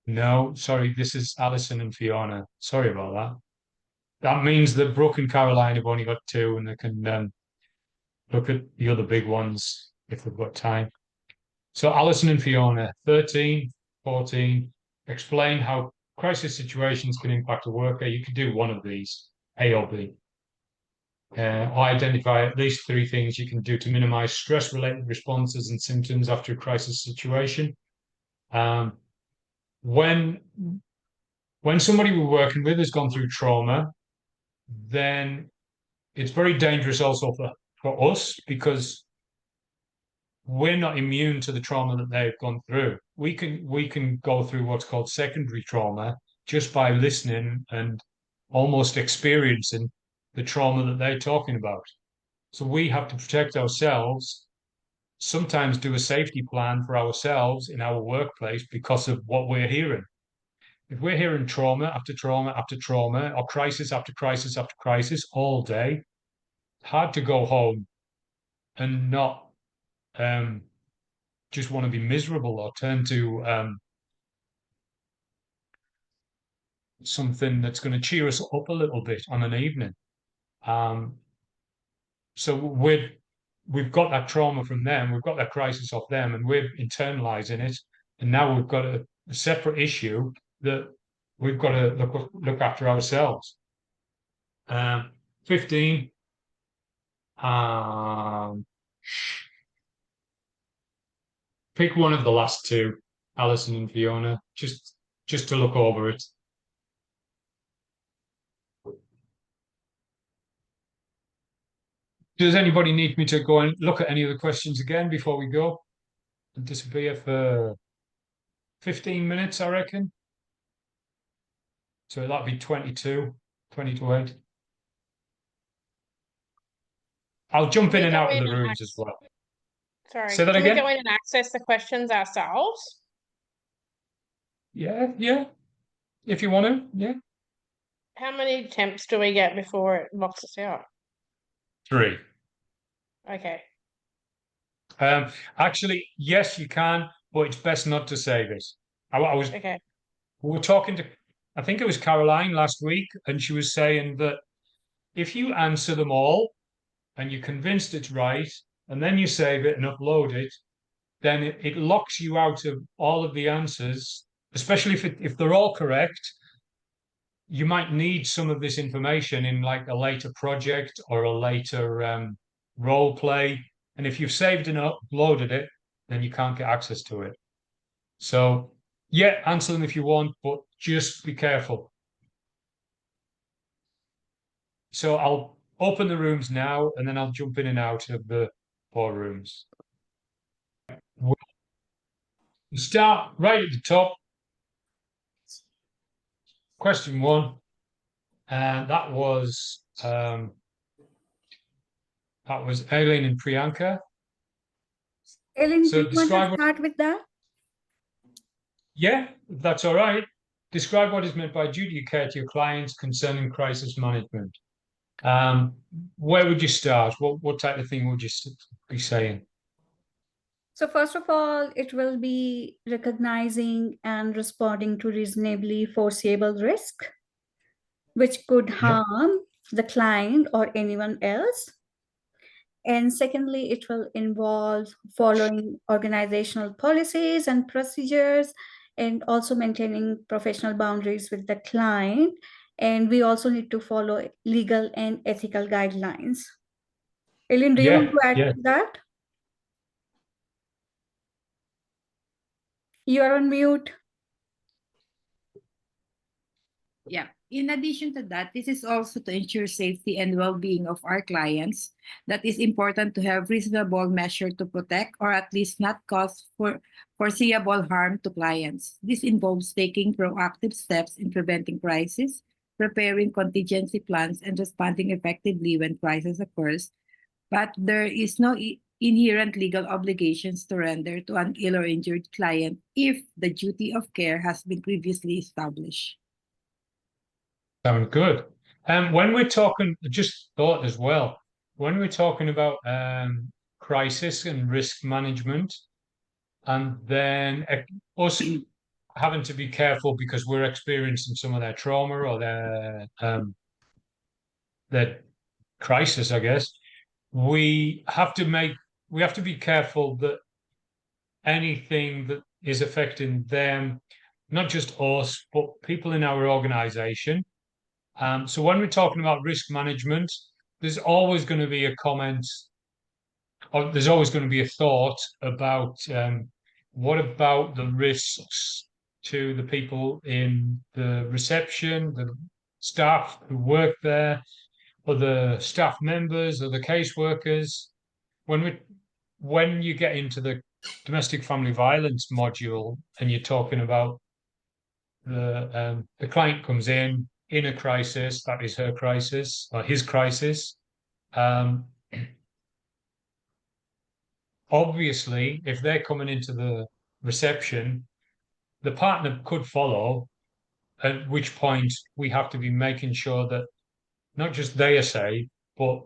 No, sorry, this is Alison and Fiona. Sorry about that. That means that Brooke and Caroline have only got 2 and they can look at the other big ones if they've got time. So Alison and Fiona, 13, 14, explain how crisis situations can impact a worker. You could do one of these, A or B. Or identify at least 3 things you can do to minimize stress-related responses and symptoms after a crisis situation. When somebody we're working with has gone through trauma, then it's very dangerous also for us, because we're not immune to the trauma that they've gone through. We can go through what's called secondary trauma just by listening and almost experiencing the trauma that they're talking about. So we have to protect ourselves, sometimes do a safety plan for ourselves in our workplace because of what we're hearing. If we're hearing trauma after trauma after trauma, or crisis after crisis after crisis all day, it's hard to go home and not just want to be miserable or turn to something that's going to cheer us up a little bit on an evening. So we've got that trauma from them, we've got that crisis off them, and we're internalizing it. And now we've got a separate issue that we've got to look after ourselves. 15. Pick one of the last 2, Alison and Fiona, just to look over it. Does anybody need me to go and look at any of the questions again before we go and disappear for 15 minutes, I reckon? So that'll be 20 to 8. I'll jump in and out of the rooms as well. Sorry, Say that can again? we go in and access the questions ourselves? Yeah. If you want to, yeah. How many attempts do we get before it locks us out? 3. Okay. Actually, yes, you can, but it's best not to save it. I was Okay. We were talking to, I think it was Caroline last week, and she was saying that if you answer them all and you're convinced it's right, and then you save it and upload it, then it locks you out of all of the answers, especially if they're all correct. You might need some of this information in like a later project or a later role play. And if you've saved and uploaded it, then you can't get access to it. So yeah, answer them if you want, but just be careful. So I'll open the rooms now, and then I'll jump in and out of the 4 rooms. We'll start right at the top. Question 1, and that was Aileen and Priyanka. Aileen, So do you want describe to start with that? Yeah, that's all right. Describe what is meant by duty of care to your clients concerning crisis management. Where would you start? What type of thing would you be saying? So first of all, it will be recognizing and responding to reasonably foreseeable risk, which could harm the client or anyone else. And secondly, it will involve following organizational policies and procedures, and also maintaining professional boundaries with the client. And we also need to follow legal and ethical guidelines. Aileen, do you want to add to that? You are on mute. Yeah. In addition to that, this is also to ensure safety and well-being of our clients. That is important to have reasonable measure to protect or at least not cause foreseeable harm to clients. This involves taking proactive steps in preventing crisis, preparing contingency plans, and responding effectively when crisis occurs. But there is no inherent legal obligations to render to an ill or injured client if the duty of care has been previously established. Sound good. When we're talking, just thought as well, when we're talking about crisis and risk management, and then us having to be careful because we're experiencing some of their trauma or their crisis, I guess, we have to be careful that anything that is affecting them, not just us, but people in our organization. So when we're talking about risk management, there's always going to be a comment, or there's always going to be a thought about what about the risks to the people in the reception, the staff who work there, or the staff members, or the caseworkers. When you get into the domestic family violence module and you're talking about the client comes in a crisis, that is her crisis or his crisis. Obviously, if they're coming into the reception, the partner could follow, at which point we have to be making sure that not just they are safe, but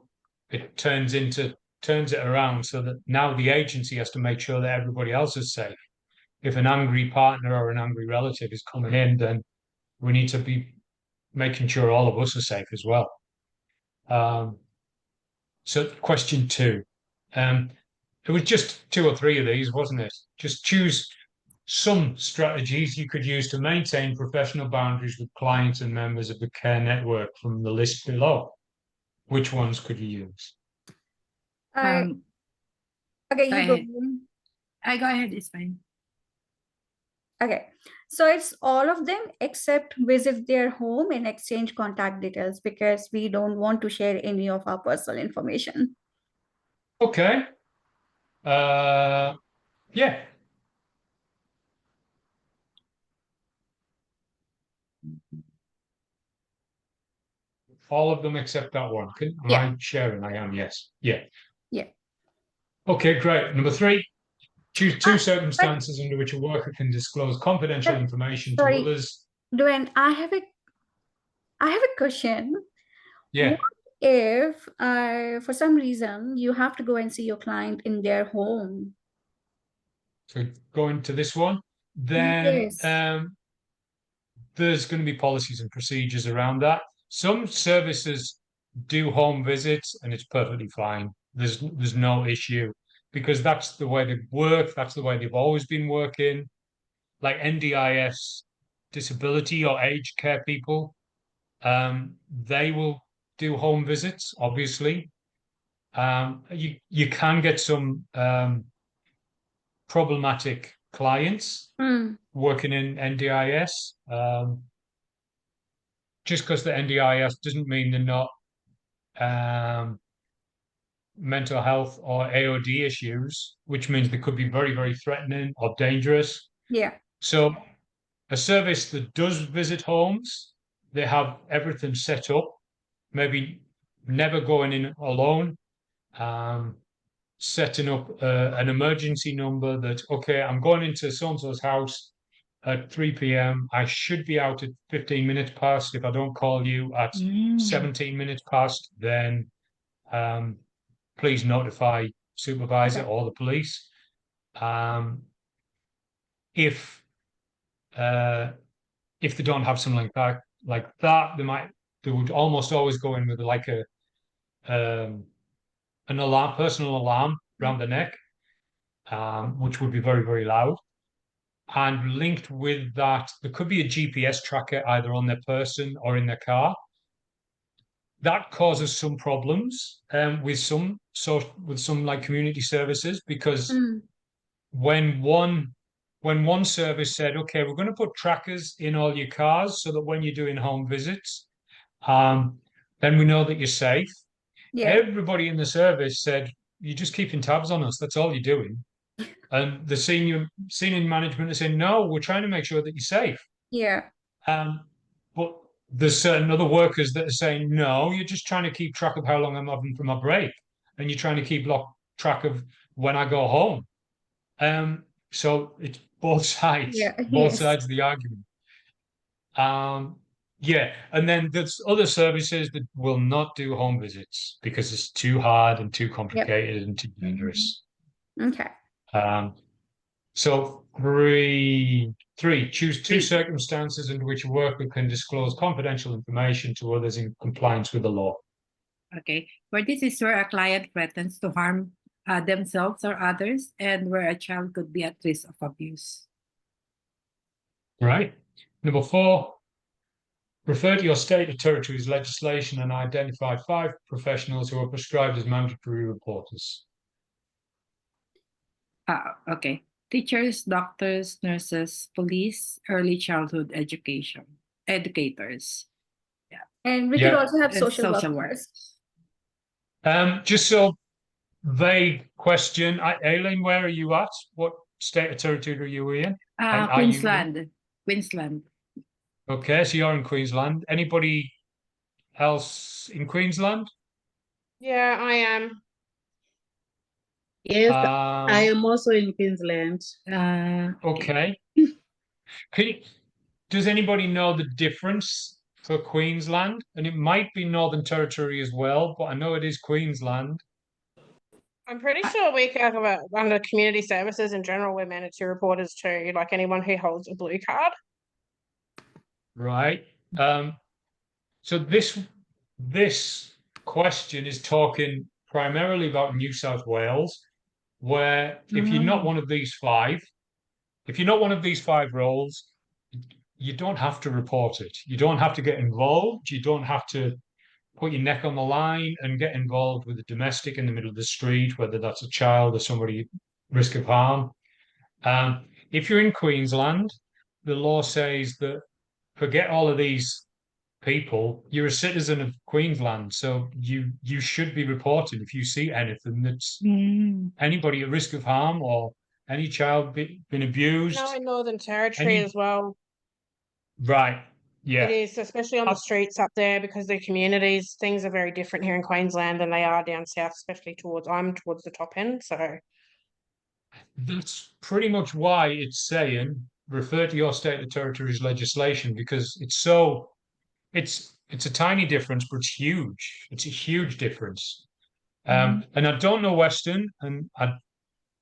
it turns it around so that now the agency has to make sure that everybody else is safe. If an angry partner or an angry relative is coming in, then we need to be making sure all of us are safe as well. So question 2. It was just 2 or 3 of these, wasn't it? Just choose some strategies you could use to maintain professional boundaries with clients and members of the care network from the list below. Which ones could you use? Okay, Go you go. ahead. I go ahead, it's fine. Okay, so it's all of them except visit their home and exchange contact details because we don't want to share any of our personal information. Okay. Yeah. All of them except that one. Am I sharing? I am, yes. Yeah. Yeah. Okay, great. Number 3, choose 2 circumstances under which a worker can disclose confidential information to others. Dwayne, I have a question. Yeah. What if for some reason you have to go and see your client in their home? So going to this one, then Yes. there's going to be policies and procedures around that. Some services do home visits and it's perfectly fine. There's no issue because that's the way they work. That's the way they've always been working. Like NDIS disability or aged care people, they will do home visits, obviously. You can get some problematic clients working in NDIS. Just because the NDIS doesn't mean they're not mental health or AOD issues, which means they could be very, very threatening or dangerous. Yeah. So a service that does visit homes, they have everything set up, maybe never going in alone, setting up an emergency number that, okay, I'm going into so-and-so's house at 3 p.m. I should be out at 15 minutes past. If I don't call you at 17 minutes past, then please notify supervisor or the police. If they don't have something like that, they would almost always go in with like an alarm, personal alarm around the neck, which would be very, very loud. And linked with that, there could be a GPS tracker either on their person or in their car. That causes some problems with some like community services because when one service said, okay, we're going to put trackers in all your cars so that when you're doing home visits, then we know that you're safe. Yeah. Everybody in the service said, you're just keeping tabs on us. That's all you're doing. And the senior management is saying, no, we're trying to make sure that you're safe. Yeah. But there's certain other workers that are saying, no, you're just trying to keep track of how long I'm having for my break. And you're trying to keep track of when I go home. So it's both sides, Yeah, both yes. sides of the argument. Yeah, and then there's other services that will not do home visits because it's too hard and too complicated and too dangerous. Okay. So three, choose two Three. circumstances under which a worker can disclose confidential information to others in compliance with the law. Okay, where this is where a client threatens to harm themselves or others, and where a child could be at risk of abuse. Right. Number 4, refer to your state or territory's legislation and identify 5 professionals who are prescribed as mandatory reporters. Okay, teachers, doctors, nurses, police, early childhood educators. And we Yeah. could also have And social social workers. Just so vague question, Aileen, where are you at? What state or territory are you in? And are you in? Queensland. Queensland. Okay, so you're in Queensland. Anybody else in Queensland? Yeah, I am. Yes, I am also in Queensland. Okay. Does anybody know the difference for Queensland? And it might be Northern Territory as well, but I know it is Queensland. I'm pretty sure we cover under community services in general, we're mandatory reporters too, like anyone who holds a blue card. Right. So this question is talking primarily about New South Wales, where if you're not one of these 5, if you're not one of these 5 roles, you don't have to report it. You don't have to get involved. You don't have to put your neck on the line and get involved with a domestic in the middle of the street, whether that's a child or somebody at risk of harm. If you're in Queensland, the law says that forget all of these people, you're a citizen of Queensland, so you should be reporting if you see anything that's anybody at risk of harm or any child been abused. No, in Northern Territory as well. Right. Yeah. It is, especially on the streets up there, because the communities, things are very different here in Queensland than they are down south, especially I'm towards the top end. So that's pretty much why it's saying refer to your state or territory's legislation, because it's a tiny difference, but it's huge. It's a huge difference. And I don't know Western, and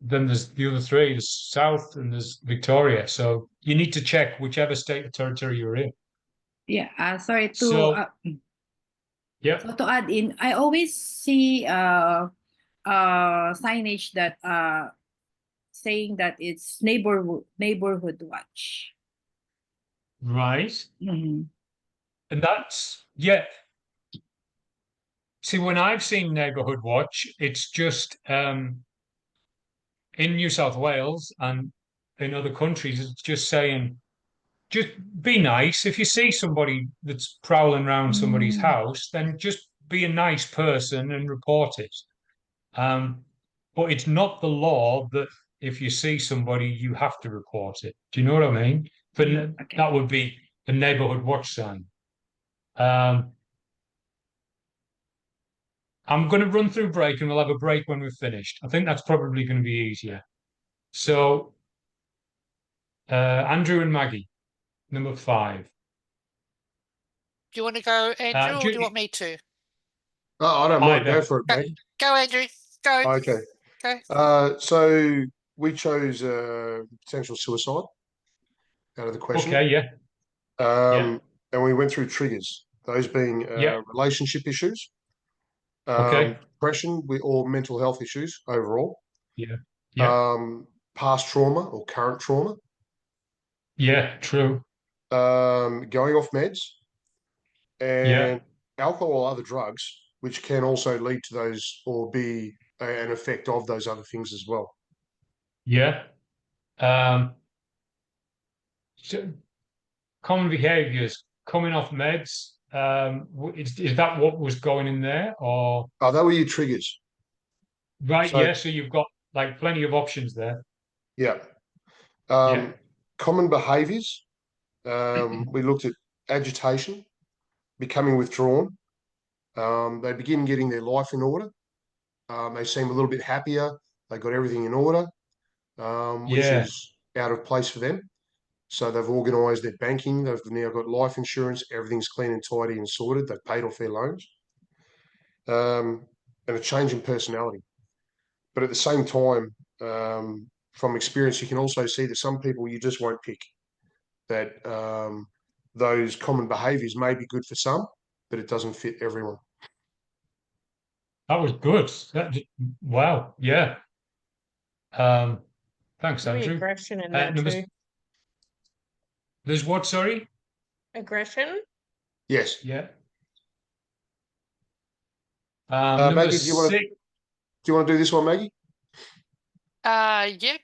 then there's the other 3, there's South and there's Victoria. So you need to check whichever state or territory you're in. Yeah, sorry to So, yeah. So to add in, I always see signage that saying that it's neighborhood watch. Right. Mm-hmm. And that's, yeah. See, when I've seen Neighbourhood Watch, it's just in New South Wales and in other countries, it's just saying, just be nice. If you see somebody that's prowling around somebody's house, then just be a nice person and report it. But it's not the law that if you see somebody, you have to report it. Do you know what I mean? But Okay. that would be the Neighbourhood Watch sign. I'm going to run through break and we'll have a break when we've finished. I think that's probably going to be easier. So, Andrew and Maggie, number 5. Do you want to go, Andrew, or do you want me to? Oh, I don't mind. Either. Go for it, Go, mate. go Andrew. Go. Okay. Go. So we chose potential suicide out of the question. Okay, yeah. And we went through triggers, those being relationship issues, Okay. depression, or mental health issues overall. Yeah. Yeah. Past trauma or current trauma. Yeah, true. Going off meds, and alcohol or other drugs, which can also lead to those or be an effect of those other things as well. Yeah. So common behaviors, coming off meds. Is that what was going in there, or? Oh, that were your triggers. Right. So, yeah. So you've got like plenty of options there. Yeah. Common behaviors. We looked at agitation, becoming withdrawn. They begin getting their life in order. They seem a little bit happier. They got everything in order, which Yeah. is out of place for them. So they've organised their banking. They've now got life insurance. Everything's clean and tidy and sorted. They've paid off their loans, and a change in personality. But at the same time, from experience, you can also see that some people you just won't pick. That those common behaviours may be good for some, but it doesn't fit everyone. That was good. Wow. Yeah. Thanks, Andrew. Aggression in there too. There's what, sorry? Aggression? Yes. Yeah. Maggie, do you want to do this one, Maggie? Yeah.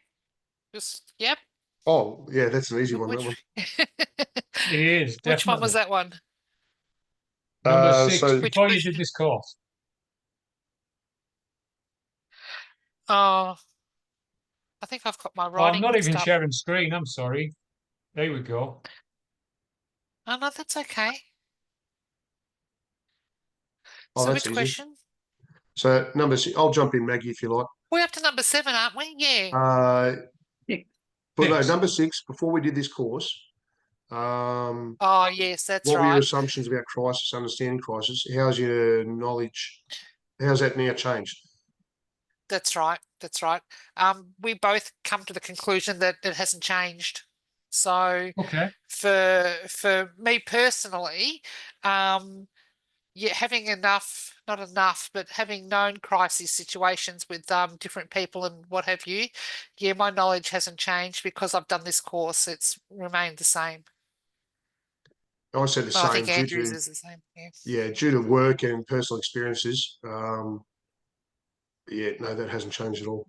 Just, yep. Oh, yeah, that's an easy one. That one. It is. Definitely. Which one was that one? Number 6, so before you did this course. Oh, I think I've got my writing. I'm not even mixed up. sharing screen. I'm sorry. There we go. Oh, no, that's okay. Oh, So that's which easy. question? So number 6, I'll jump in, Maggie, if you like. We're up to number 7, aren't we? Yeah. But no, number 6, before we did this course, Oh, yes, that's what were your right. assumptions about crisis, understanding crisis? How's your knowledge? How's that now changed? That's right. That's right. We both come to the conclusion that it hasn't changed. So Okay. for me personally, yeah, having not enough, but having known crisis situations with different people and what have you, yeah, my knowledge hasn't changed because I've done this course. It's remained the same. I said the Well, same. I think Andrew's is the same. Yeah, due to work and personal experiences. Yeah, no, that hasn't changed at all.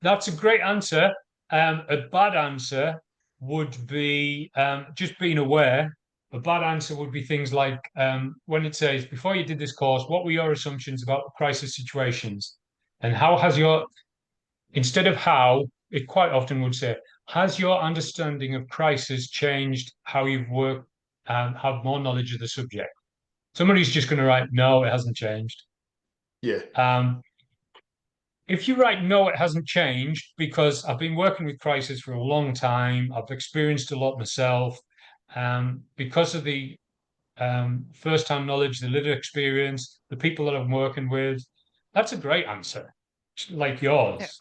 That's a great answer. A bad answer would be just being aware. A bad answer would be things like when it says, before you did this course, what were your assumptions about crisis situations? And how has your, instead of how, it quite often would say, has your understanding of crisis changed how you've worked and have more knowledge of the subject? Somebody's just going to write, no, it hasn't changed. Yeah. If you write, no, it hasn't changed, because I've been working with crisis for a long time, I've experienced a lot myself, because of the first-hand knowledge, the lived experience, the people that I'm working with, that's a great answer, like yours.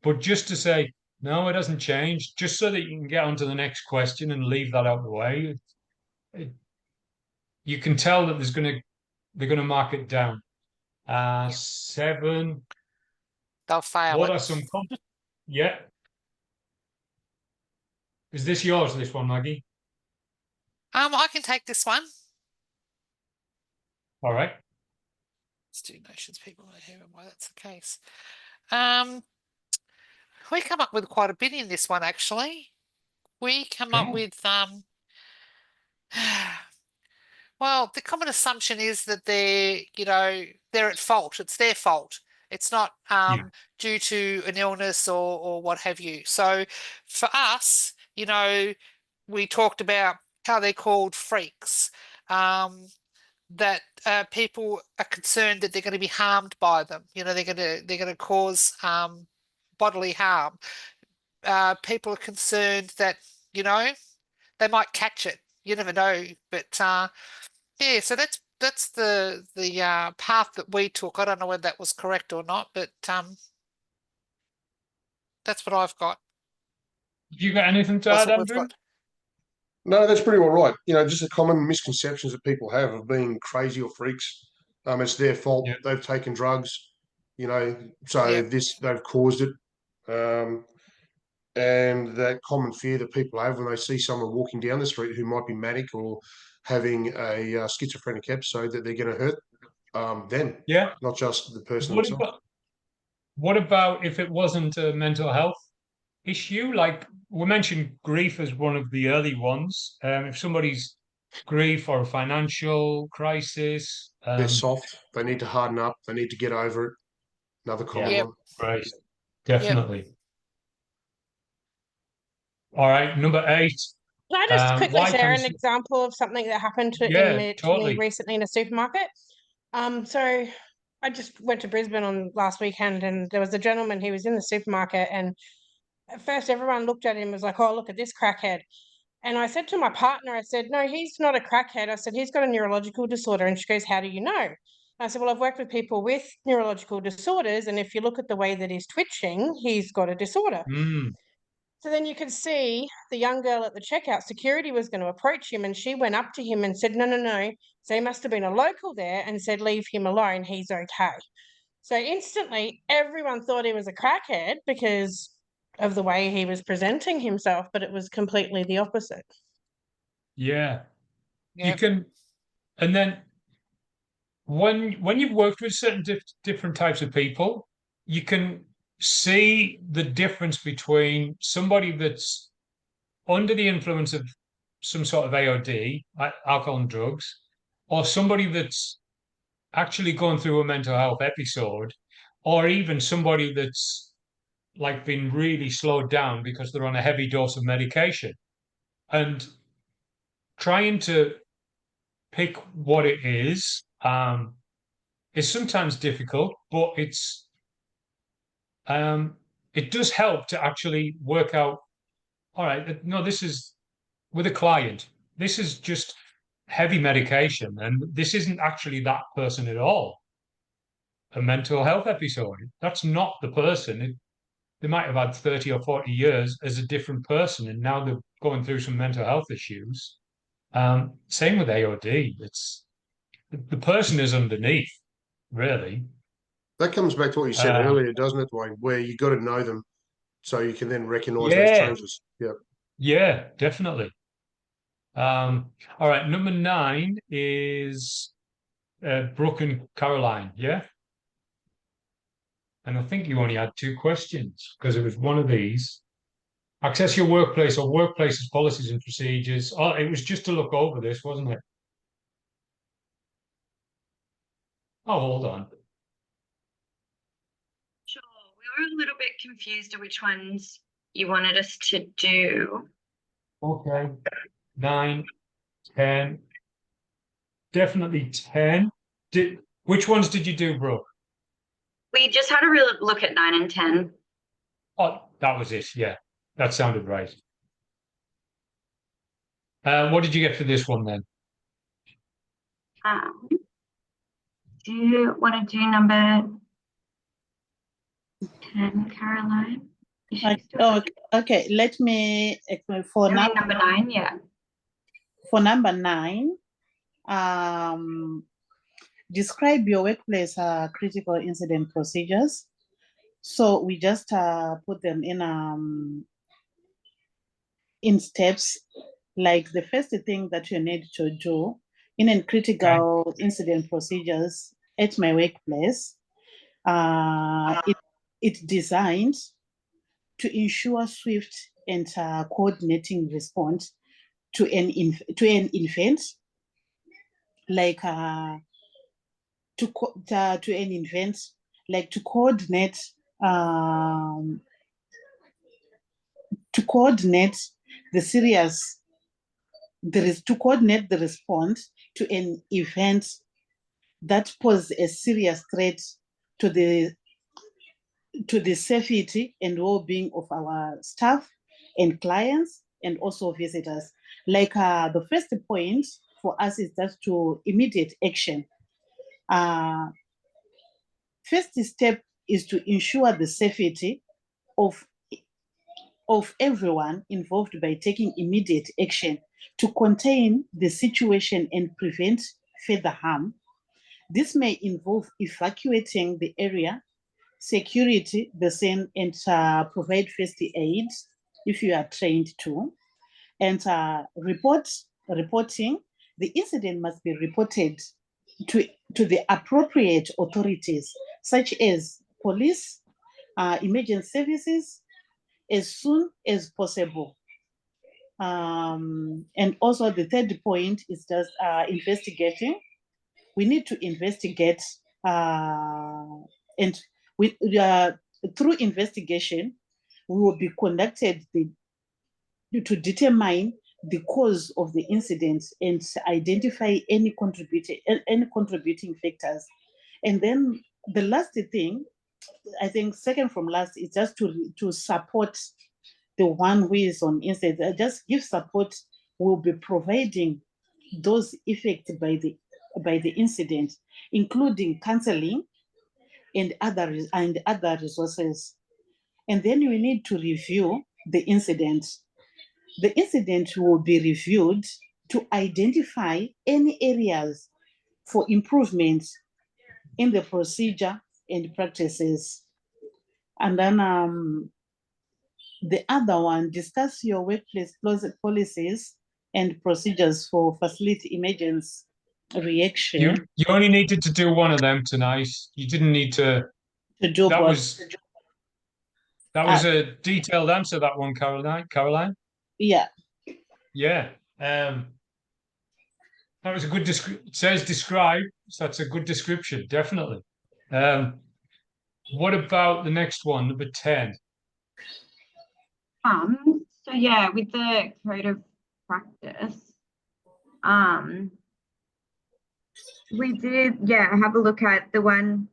But just to say, no, it hasn't changed, just so that you can get on to the next question and leave that out of the way, you can tell that they're going to mark it down. 7. They'll fail. What are some? Yeah. Is this yours? This one, Maggie? I can take this one. All right. Student nations, people want to hear why that's the case. We come up with quite a bit in this one, actually. We come up with well, the common assumption is that they're at fault. It's their fault. It's not due to an illness or what have you. So for us, we talked about how they're called freaks, that people are concerned that they're going to be harmed by them. They're going to cause bodily harm. People are concerned that they might catch it. You never know, but yeah. So that's the path that we took. I don't know whether that was correct or not, but that's what I've got. You got anything to add, Andrew? No, that's pretty well right. Just the common misconceptions that people have of being crazy or freaks. It's their fault. Yep. They've taken drugs, so they've caused it. And that common fear that people have when they see someone walking down the street who might be manic or having a schizophrenic episode, that they're going to hurt them. Yeah. Not just the person themselves. What about if it wasn't a mental health issue? Like we mentioned grief as one of the early ones. If somebody's grief or a financial crisis, they're soft. They need to harden up. They need to get over it. Another common one. Right. Definitely. Yep. All right, number 8. Can I just quickly share an example of something that happened to me recently in a supermarket? So I just went to Brisbane on last weekend, and there was a gentleman, he was in the supermarket, and at first everyone looked at him and was like, oh, look at this crackhead. And I said to my partner, I said, no, he's not a crackhead. I said, he's got a neurological disorder. And she goes, how do you know? And I said, well, I've worked with people with neurological disorders, and if you look at the way that he's twitching, he's got a disorder. So then you could see the young girl at the checkout, security was going to approach him, and she went up to him and said, no, no, no. So he must have been a local there and said, leave him alone, he's okay. So instantly everyone thought he was a crackhead because of the way he was presenting himself, but it was completely the opposite. Yeah. Yep. You can, and then when you've worked with certain different types of people, you can see the difference between somebody that's under the influence of some sort of AOD, alcohol and drugs, or somebody that's actually going through a mental health episode, or even somebody that's like been really slowed down because they're on a heavy dose of medication. And trying to pick what it is sometimes difficult, but it does help to actually work out, all right, no, this is with a client, this is just heavy medication, and this isn't actually that person at all. A mental health episode, that's not the person. They might have had 30 or 40 years as a different person, and now they're going through some mental health issues. Same with AOD. It's the person is underneath, really. That comes back to what you said earlier, doesn't it, Wayne? Where you got to know them so you can then recognise those changes. Yeah. Yeah, definitely. All right, number 9 is Brooke and Caroline. Yeah. And I think you only had 2 questions because it was one of these. Access your workplace or workplace's policies and procedures. Oh, it was just to look over this, wasn't it? Oh, hold on. Sure. We were a little bit confused of which ones you wanted us to do. Okay. 9, 10. Definitely 10. Which ones did you do, Brooke? We just had a real look at 9 and 10. Oh, that was it. Yeah, that sounded right. What did you get for this one then? Do you want to do number 10, Caroline? Okay, let me explain for number 9, yeah. For number 9, describe your workplace critical incident procedures. So we just put them in steps. Like the first thing that you need to do in a critical incident procedures at my workplace, it's designed to ensure swift and coordinating response to an event, like to an event, like to coordinate to coordinate the response to an event that poses a serious threat to the safety and well-being of our staff and clients and also visitors. Like the first point for us is just to immediate action. First step is to ensure the safety of everyone involved by taking immediate action to contain the situation and prevent further harm. This may involve evacuating the area, security the scene, and provide first aid if you are trained to. And reporting, the incident must be reported to the appropriate authorities, such as police, emergency services, as soon as possible. And also the third point is just investigating. We need to investigate, and through investigation, we will be conducted to determine the cause of the incident and identify any contributing factors. And then the last thing, I think second from last, is just to support the one who is on incident. Just give support. Will be providing those affected by the incident, including counseling and other resources. And then we need to review the incident. The incident will be reviewed to identify any areas for improvement in the procedure and practices. And then the other one, discuss your workplace policies and procedures for facility emergency reaction. You only needed to do one of them tonight. You didn't need to do that what? was a detailed answer, that one, Caroline. Yeah. Yeah. That was a good it says describe, so that's a good description, definitely. What about the next one, number 10? So yeah, with the code of practice, we did, have a look at the one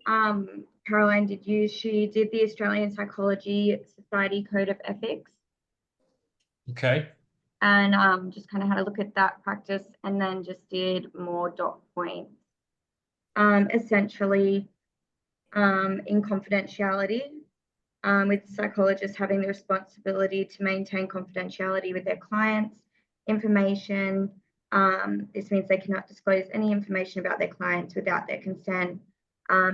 Caroline did use. She did the Australian Psychology Society Code of Ethics. Okay. And just kind of had a look at that practice and then just did more dot points. Essentially, in confidentiality, with psychologists having the responsibility to maintain confidentiality with their clients' information. This means they cannot disclose any information about their clients without their consent,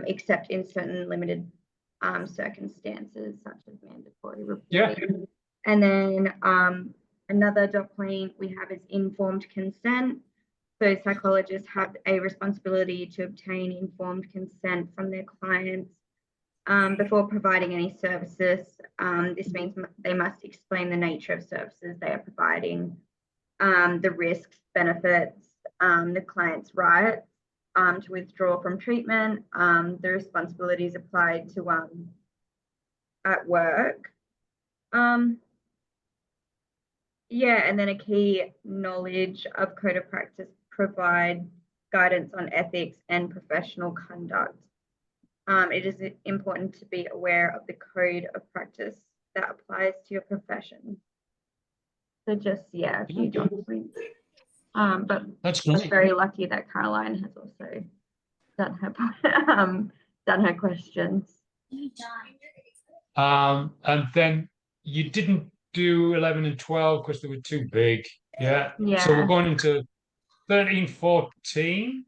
except in certain limited circumstances, such as mandatory reporting. Yeah. And then another dot point we have is informed consent. So psychologists have a responsibility to obtain informed consent from their clients before providing any services. This means they must explain the nature of services they are providing, the risks, benefits, the client's rights to withdraw from treatment, the responsibilities applied to at work. And then a key knowledge of code of practice provide guidance on ethics and professional conduct. It is important to be aware of the code of practice that applies to your profession. So just, a few dot points. But that's great. I'm very lucky that Caroline has also done her questions. And then you didn't do 11 and 12 because they were too big. Yeah. So we're going into 13, 14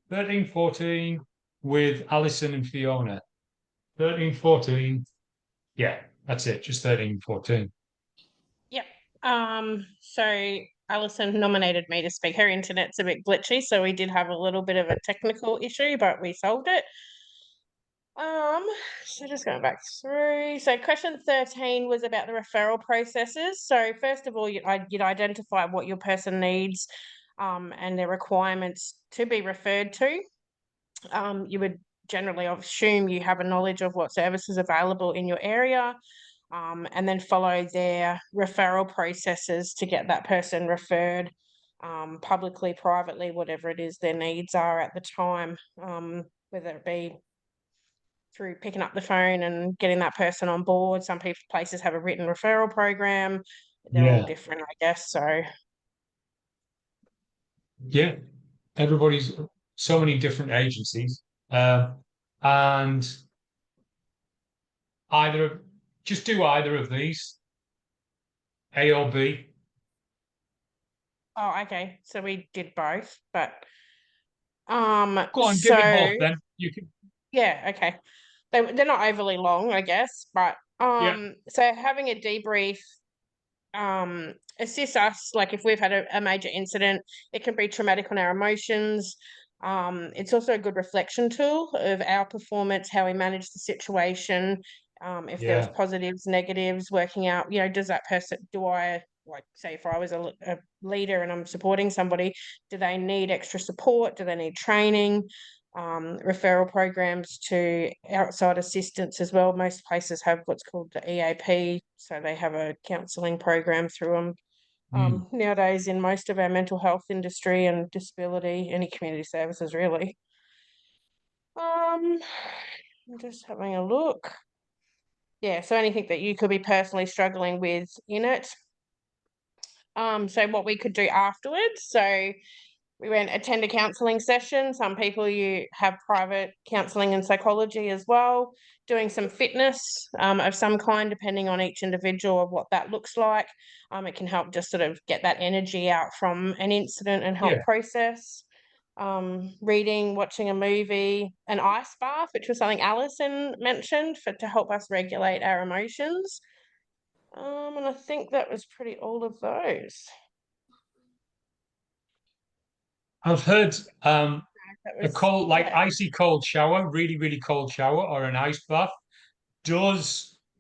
with Alison and Fiona. 13, 14. Yeah, that's it. Just 13, 14. Yep. So Alison nominated me to speak. Her internet's a bit glitchy, so we did have a little bit of a technical issue, but we solved it. So just going back through. So question 13 was about the referral processes. So first of all, you'd identify what your person needs and their requirements to be referred to. You would generally assume you have a knowledge of what services are available in your area, and then follow their referral processes to get that person referred publicly, privately, whatever it is their needs are at the time, whether it be through picking up the phone and getting that person on board. Some places have a written referral program. They're all different, I guess. So yeah, everybody's so many different agencies, and just do either of these, A or B. Oh, okay. So we did both, but go on, give me both then. You can. Yeah, okay. They're not overly long, I guess, but so having a debrief assists us, like if we've had a major incident, it can be traumatic on our emotions. It's also a good reflection tool of our performance, how we manage the situation, if there was positives, negatives, working out, does that person, like say if I was a leader and I'm supporting somebody, do they need extra support? Do they need training? Referral programs to outside assistance as well. Most places have what's called the EAP, so they have a counselling program through them. Nowadays in most of our mental health industry and disability, any community services really. I'm just having a look. Yeah, so anything that you could be personally struggling with in it. So what we could do afterwards, so we went attend a counselling session. Some people you have private counselling and psychology as well, doing some fitness of some kind, depending on each individual of what that looks like. It can help just sort of get that energy out from an incident and help process. Reading, watching a movie, an ice bath, which was something Alison mentioned to help us regulate our emotions. And I think that was pretty all of those. I've heard a cold, like icy cold shower, really, really cold shower, or an ice bath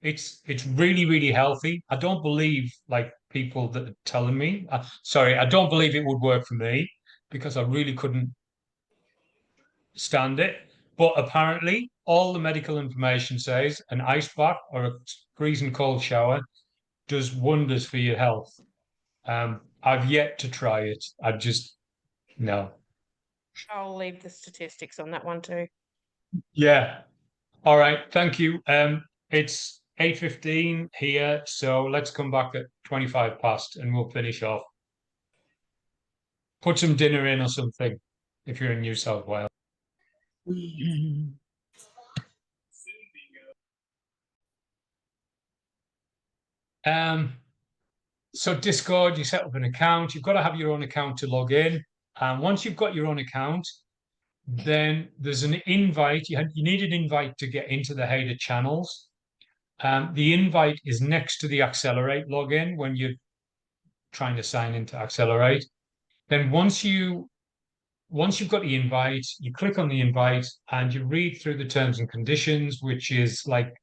it's really, really healthy. I don't believe like people that are telling me. Sorry, I don't believe it would work for me because I really couldn't stand it. But apparently, all the medical information says an ice bath or a freezing cold shower does wonders for your health. I've yet to try it. No. I'll leave the statistics on that one too. Yeah. All right. Thank you. It's 8:15 here, so let's come back at 25 past and we'll finish off. Put some dinner in or something if you're in New South Wales. So Discord, you set up an account. You've got to have your own account to log in. And once you've got your own account, then there's an invite. You need an invite to get into the Hader channels. The invite is next to the Accelerate login when you're trying to sign into Accelerate. Then once you've got the invite, you click on the invite and you read through the terms and conditions, which is like,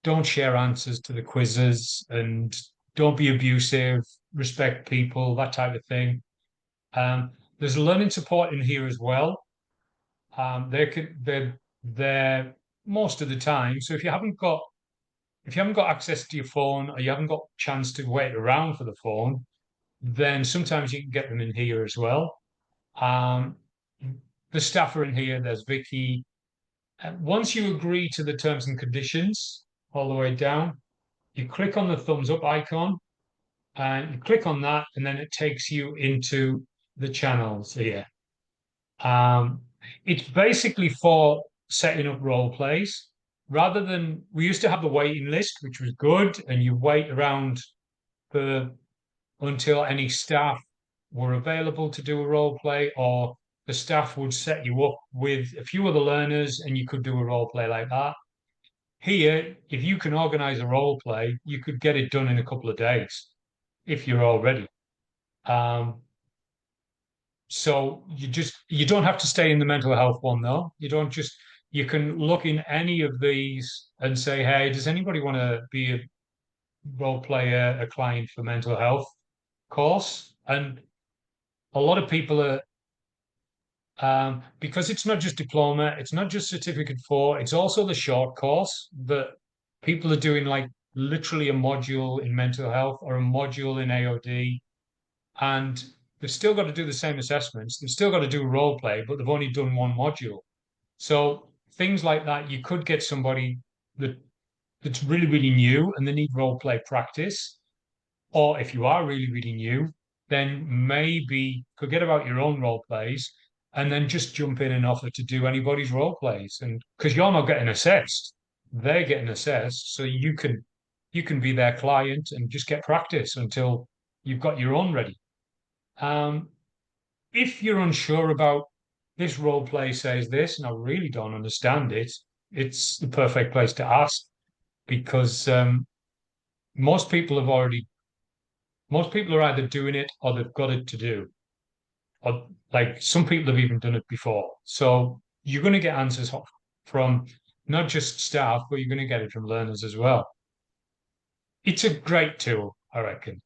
don't share answers to the quizzes and don't be abusive, respect people, that type of thing. There's learning support in here as well. They're there most of the time. So if you haven't got access to your phone or you haven't got a chance to wait around for the phone, then sometimes you can get them in here as well. The staff are in here. There's Vicky. Once you agree to the terms and conditions all the way down, you click on the thumbs up icon and you click on that, and then it takes you into the channels here. It's basically for setting up role plays. Rather than, we used to have the waiting list, which was good, and you wait around until any staff were available to do a role play, or the staff would set you up with a few other learners and you could do a role play like that. Here, if you can organize a role play, you could get it done in a couple of days if you're all ready. So you don't have to stay in the mental health one though. You can look in any of these and say, hey, does anybody want to be a role player, a client for mental health course? And a lot of people are, because it's not just diploma, it's not just certificate 4, it's also the short course that people are doing, like literally a module in mental health or a module in AOD, and they've still got to do the same assessments. They've still got to do a role play, but they've only done one module. So things like that, you could get somebody that's really, really new and they need role play practice. Or if you are really, really new, then maybe forget about your own role plays and then just jump in and offer to do anybody's role plays. And because you're not getting assessed, they're getting assessed. So you can be their client and just get practice until you've got your own ready. If you're unsure about this role play says this, and I really don't understand it, it's the perfect place to ask, because most people are either doing it or they've got it to do. Or like some people have even done it before. So you're going to get answers from not just staff, but you're going to get it from learners as well. It's a great tool, I reckon.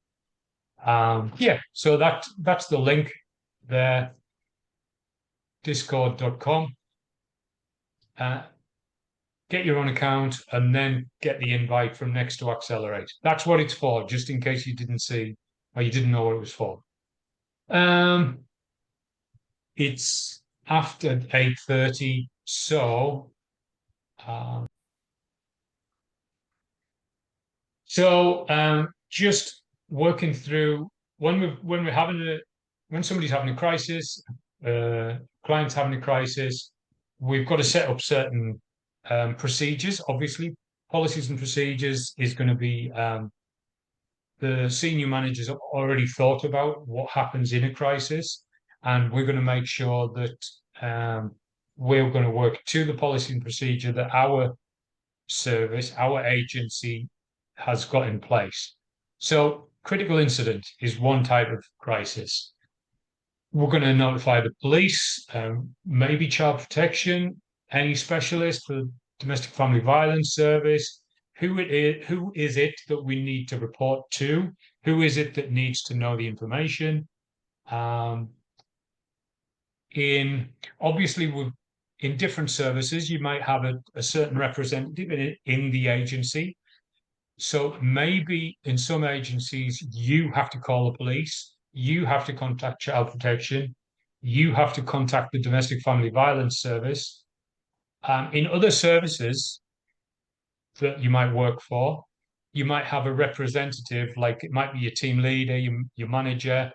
Yeah, so that's the link there, discord.com. Get your own account and then get the invite from next to Accelerate. That's what it's for, just in case you didn't see or you didn't know what it was for. It's after 8:30. So, just working through when somebody's having a crisis, client's having a crisis, we've got to set up certain procedures. Obviously, policies and procedures is going to be the senior managers have already thought about what happens in a crisis, and we're going to make sure that we're going to work to the policy and procedure that our service, our agency has got in place. So critical incident is one type of crisis. We're going to notify the police, maybe child protection, any specialist for domestic family violence service. Who is it that we need to report to? Who is it that needs to know the information? In different services, you might have a certain representative in the agency. So maybe in some agencies, you have to call the police, you have to contact child protection, you have to contact the domestic family violence service. In other services that you might work for, you might have a representative, like it might be your team leader, your manager,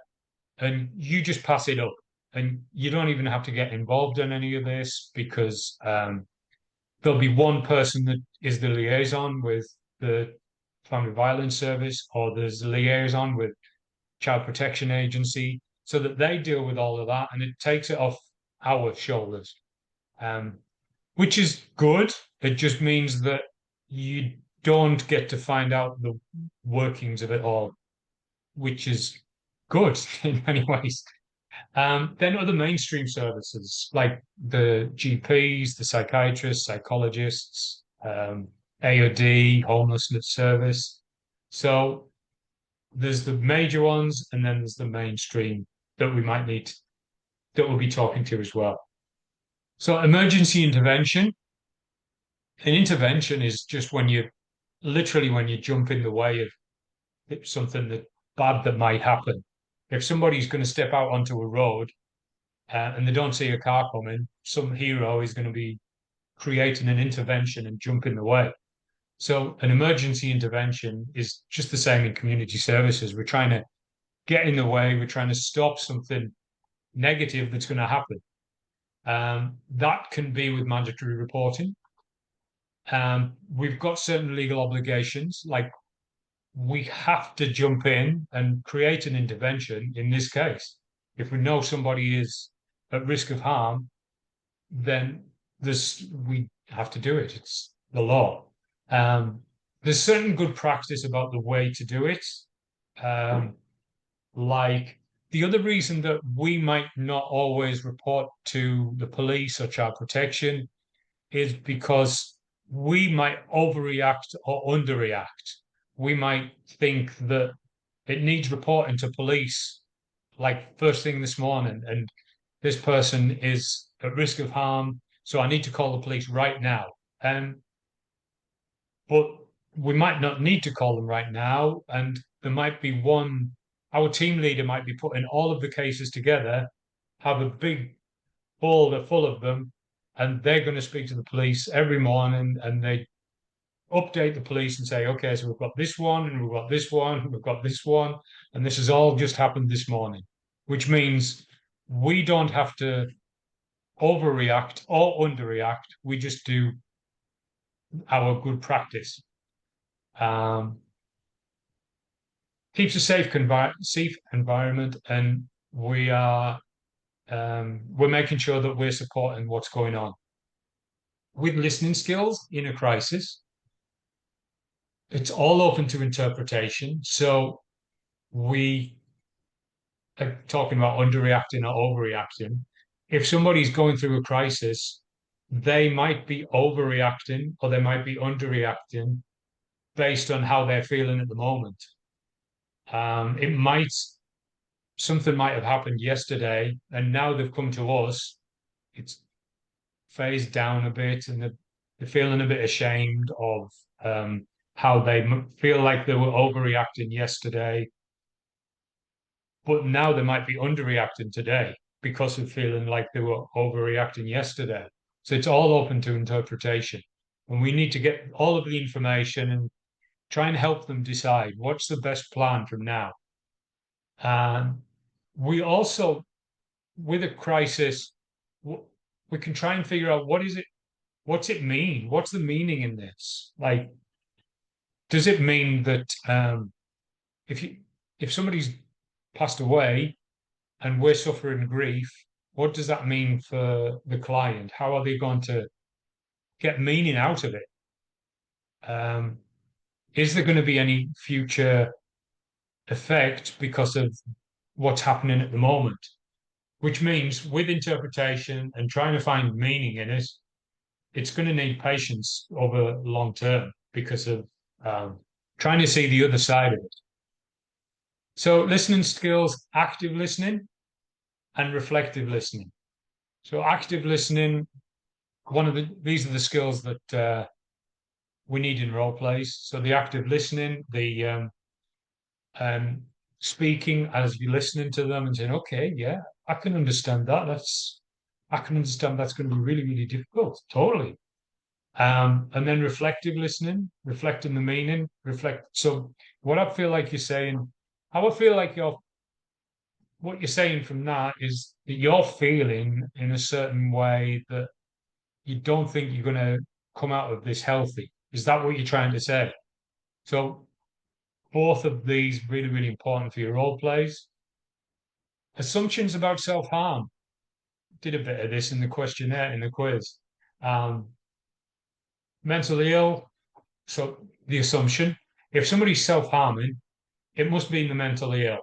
and you just pass it up. And you don't even have to get involved in any of this because there'll be one person that is the liaison with the family violence service, or there's a liaison with child protection agency, so that they deal with all of that, and it takes it off our shoulders, which is good. It just means that you don't get to find out the workings of it all, which is good in many ways. Then other mainstream services like the GPs, the psychiatrists, psychologists, AOD, homelessness service. So there's the major ones, and then there's the mainstream that we might need, that we'll be talking to as well. So emergency intervention. An intervention is just when you jump in the way of something bad that might happen. If somebody's going to step out onto a road and they don't see a car coming, some hero is going to be creating an intervention and jump in the way. So an emergency intervention is just the same in community services. We're trying to get in the way. We're trying to stop something negative that's going to happen. That can be with mandatory reporting. We've got certain legal obligations, like we have to jump in and create an intervention in this case. If we know somebody is at risk of harm, then we have to do it. It's the law. There's certain good practice about the way to do it. Like the other reason that we might not always report to the police or child protection is because we might overreact or underreact. We might think that it needs reporting to police like first thing this morning, and this person is at risk of harm, so I need to call the police right now. But we might not need to call them right now, and there might be our team leader might be putting all of the cases together, have a big folder full of them, and they're going to speak to the police every morning, and they update the police and say, okay, so we've got this one, and we've got this one, and we've got this one, and this has all just happened this morning, which means we don't have to overreact or underreact. We just do our good practice. Keeps a safe environment, and we're making sure that we're supporting what's going on. With listening skills in a crisis, it's all open to interpretation. So we are talking about underreacting or overreacting. If somebody's going through a crisis, they might be overreacting or they might be underreacting based on how they're feeling at the moment. Something might have happened yesterday, and now they've come to us. It's phased down a bit, and they're feeling a bit ashamed of how they feel like they were overreacting yesterday, but now they might be underreacting today because of feeling like they were overreacting yesterday. So it's all open to interpretation. And we need to get all of the information and try and help them decide what's the best plan from now. We also, with a crisis, we can try and figure out what's it mean? What's the meaning in this? Like, does it mean that if somebody's passed away and we're suffering grief, what does that mean for the client? How are they going to get meaning out of it? Is there going to be any future effect because of what's happening at the moment? Which means with interpretation and trying to find meaning in it, it's going to need patience over long term because of trying to see the other side of it. So listening skills, active listening and reflective listening. So active listening, these are the skills that we need in role plays. So the active listening, the speaking as you're listening to them and saying, okay, yeah, I can understand that. I can understand that's going to be really, really difficult. Totally. And then reflective listening, reflecting the meaning, So what I feel like you're saying, how I feel like what you're saying from that is that you're feeling in a certain way that you don't think you're going to come out of this healthy. Is that what you're trying to say? So both of these really, really important for your role plays. Assumptions about self-harm. Did a bit of this in the questionnaire, in the quiz. Mentally ill. So the assumption, if somebody's self-harming, it must mean they're mentally ill.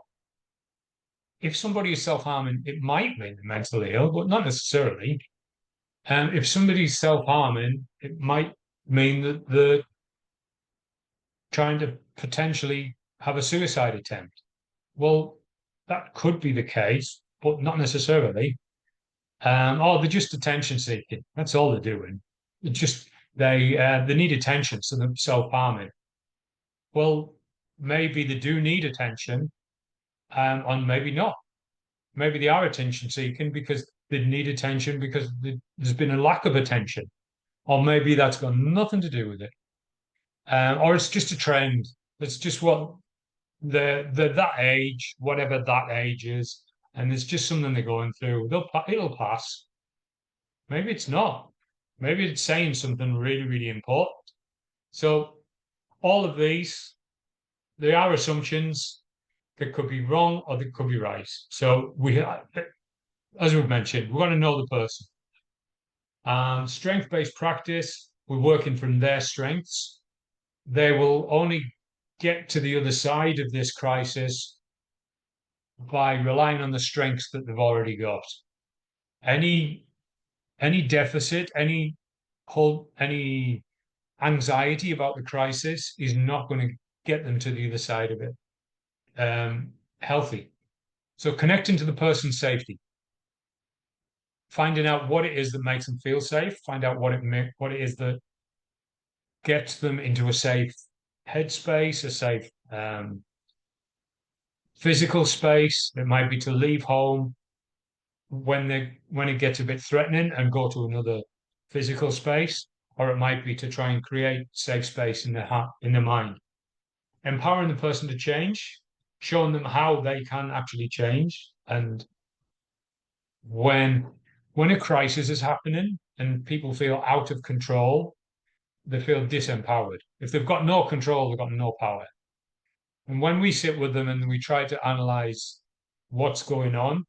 If somebody is self-harming, it might mean they're mentally ill, but not necessarily. If somebody's self-harming, it might mean that they're trying to potentially have a suicide attempt. Well, that could be the case, but not necessarily. They're just attention seeking. That's all they're doing. They need attention, so they're self-harming. Well, maybe they do need attention, and maybe not. Maybe they are attention seeking because they need attention because there's been a lack of attention, or maybe that's got nothing to do with it, or it's just a trend. It's just what they're that age, whatever that age is, and it's just something they're going through. It'll pass. Maybe it's not. Maybe it's saying something really, really important. So all of these, they are assumptions that could be wrong or they could be right. So as we've mentioned, we want to know the person. Strength-based practice, we're working from their strengths. They will only get to the other side of this crisis by relying on the strengths that they've already got. Any deficit, any anxiety about the crisis is not going to get them to the other side of it healthy. So connecting to the person's safety, finding out what it is that makes them feel safe, find out what it is that gets them into a safe headspace, a safe physical space. It might be to leave home when it gets a bit threatening and go to another physical space, or it might be to try and create safe space in their mind. Empowering the person to change, showing them how they can actually change. And when a crisis is happening and people feel out of control, they feel disempowered. If they've got no control, they've got no power. And when we sit with them and we try to analyze what's going on,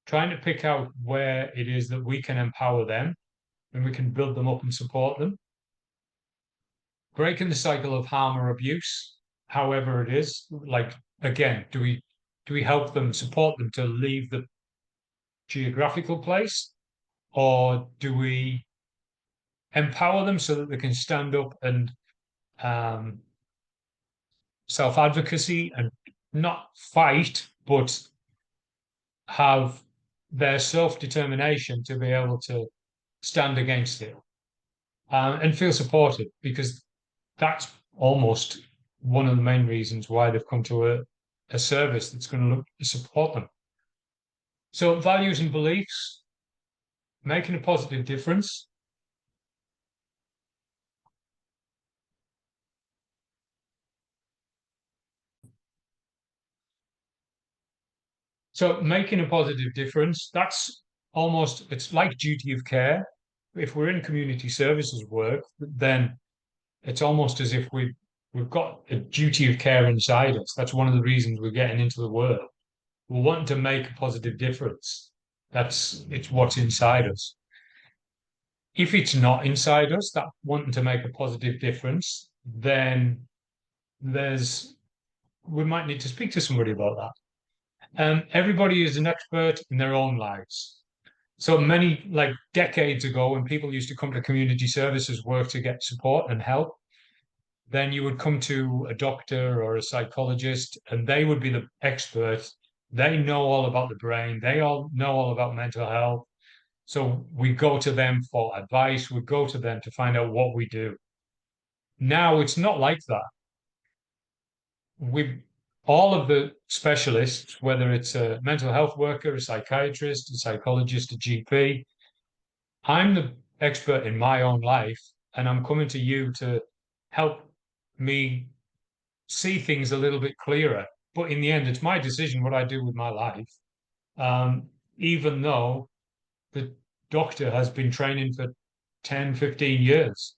trying to pick out where it is that we can empower them and we can build them up and support them. Breaking the cycle of harm or abuse, however it is, like, again, do we help them, support them to leave the geographical place, or do we empower them so that they can stand up and self-advocacy and not fight, but have their self-determination to be able to stand against it and feel supported, because that's almost one of the main reasons why they've come to a service that's going to look to support them. So values and beliefs, making a positive difference. So making a positive difference, that's almost, it's like duty of care. If we're in community services work, then it's almost as if we've got a duty of care inside us. That's one of the reasons we're getting into the world. We're wanting to make a positive difference. It's what's inside us. If it's not inside us, that wanting to make a positive difference, then we might need to speak to somebody about that. Everybody is an expert in their own lives. So many, like decades ago, when people used to come to community services work to get support and help, then you would come to a doctor or a psychologist, and they would be the expert. They know all about the brain. They all know all about mental health. So we go to them for advice. We go to them to find out what we do. Now it's not like that. All of the specialists, whether it's a mental health worker, a psychiatrist, a psychologist, a GP, I'm the expert in my own life, and I'm coming to you to help me see things a little bit clearer. But in the end, it's my decision what I do with my life. Even though the doctor has been training for 10, 15 years,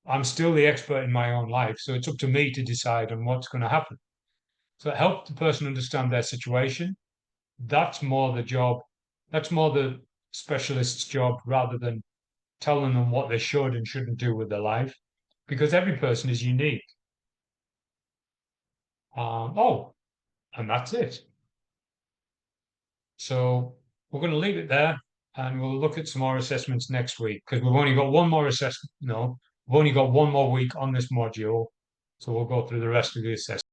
I'm still the expert in my own life. So it's up to me to decide on what's going to happen. So help the person understand their situation. That's more the job. That's more the specialist's job rather than telling them what they should and shouldn't do with their life, because every person is unique. And that's it. So we're going to leave it there, and we'll look at some more assessments next week, because we've only got one more assessment. No, we've only got one more week on this module. So we'll go through the rest of the assessment.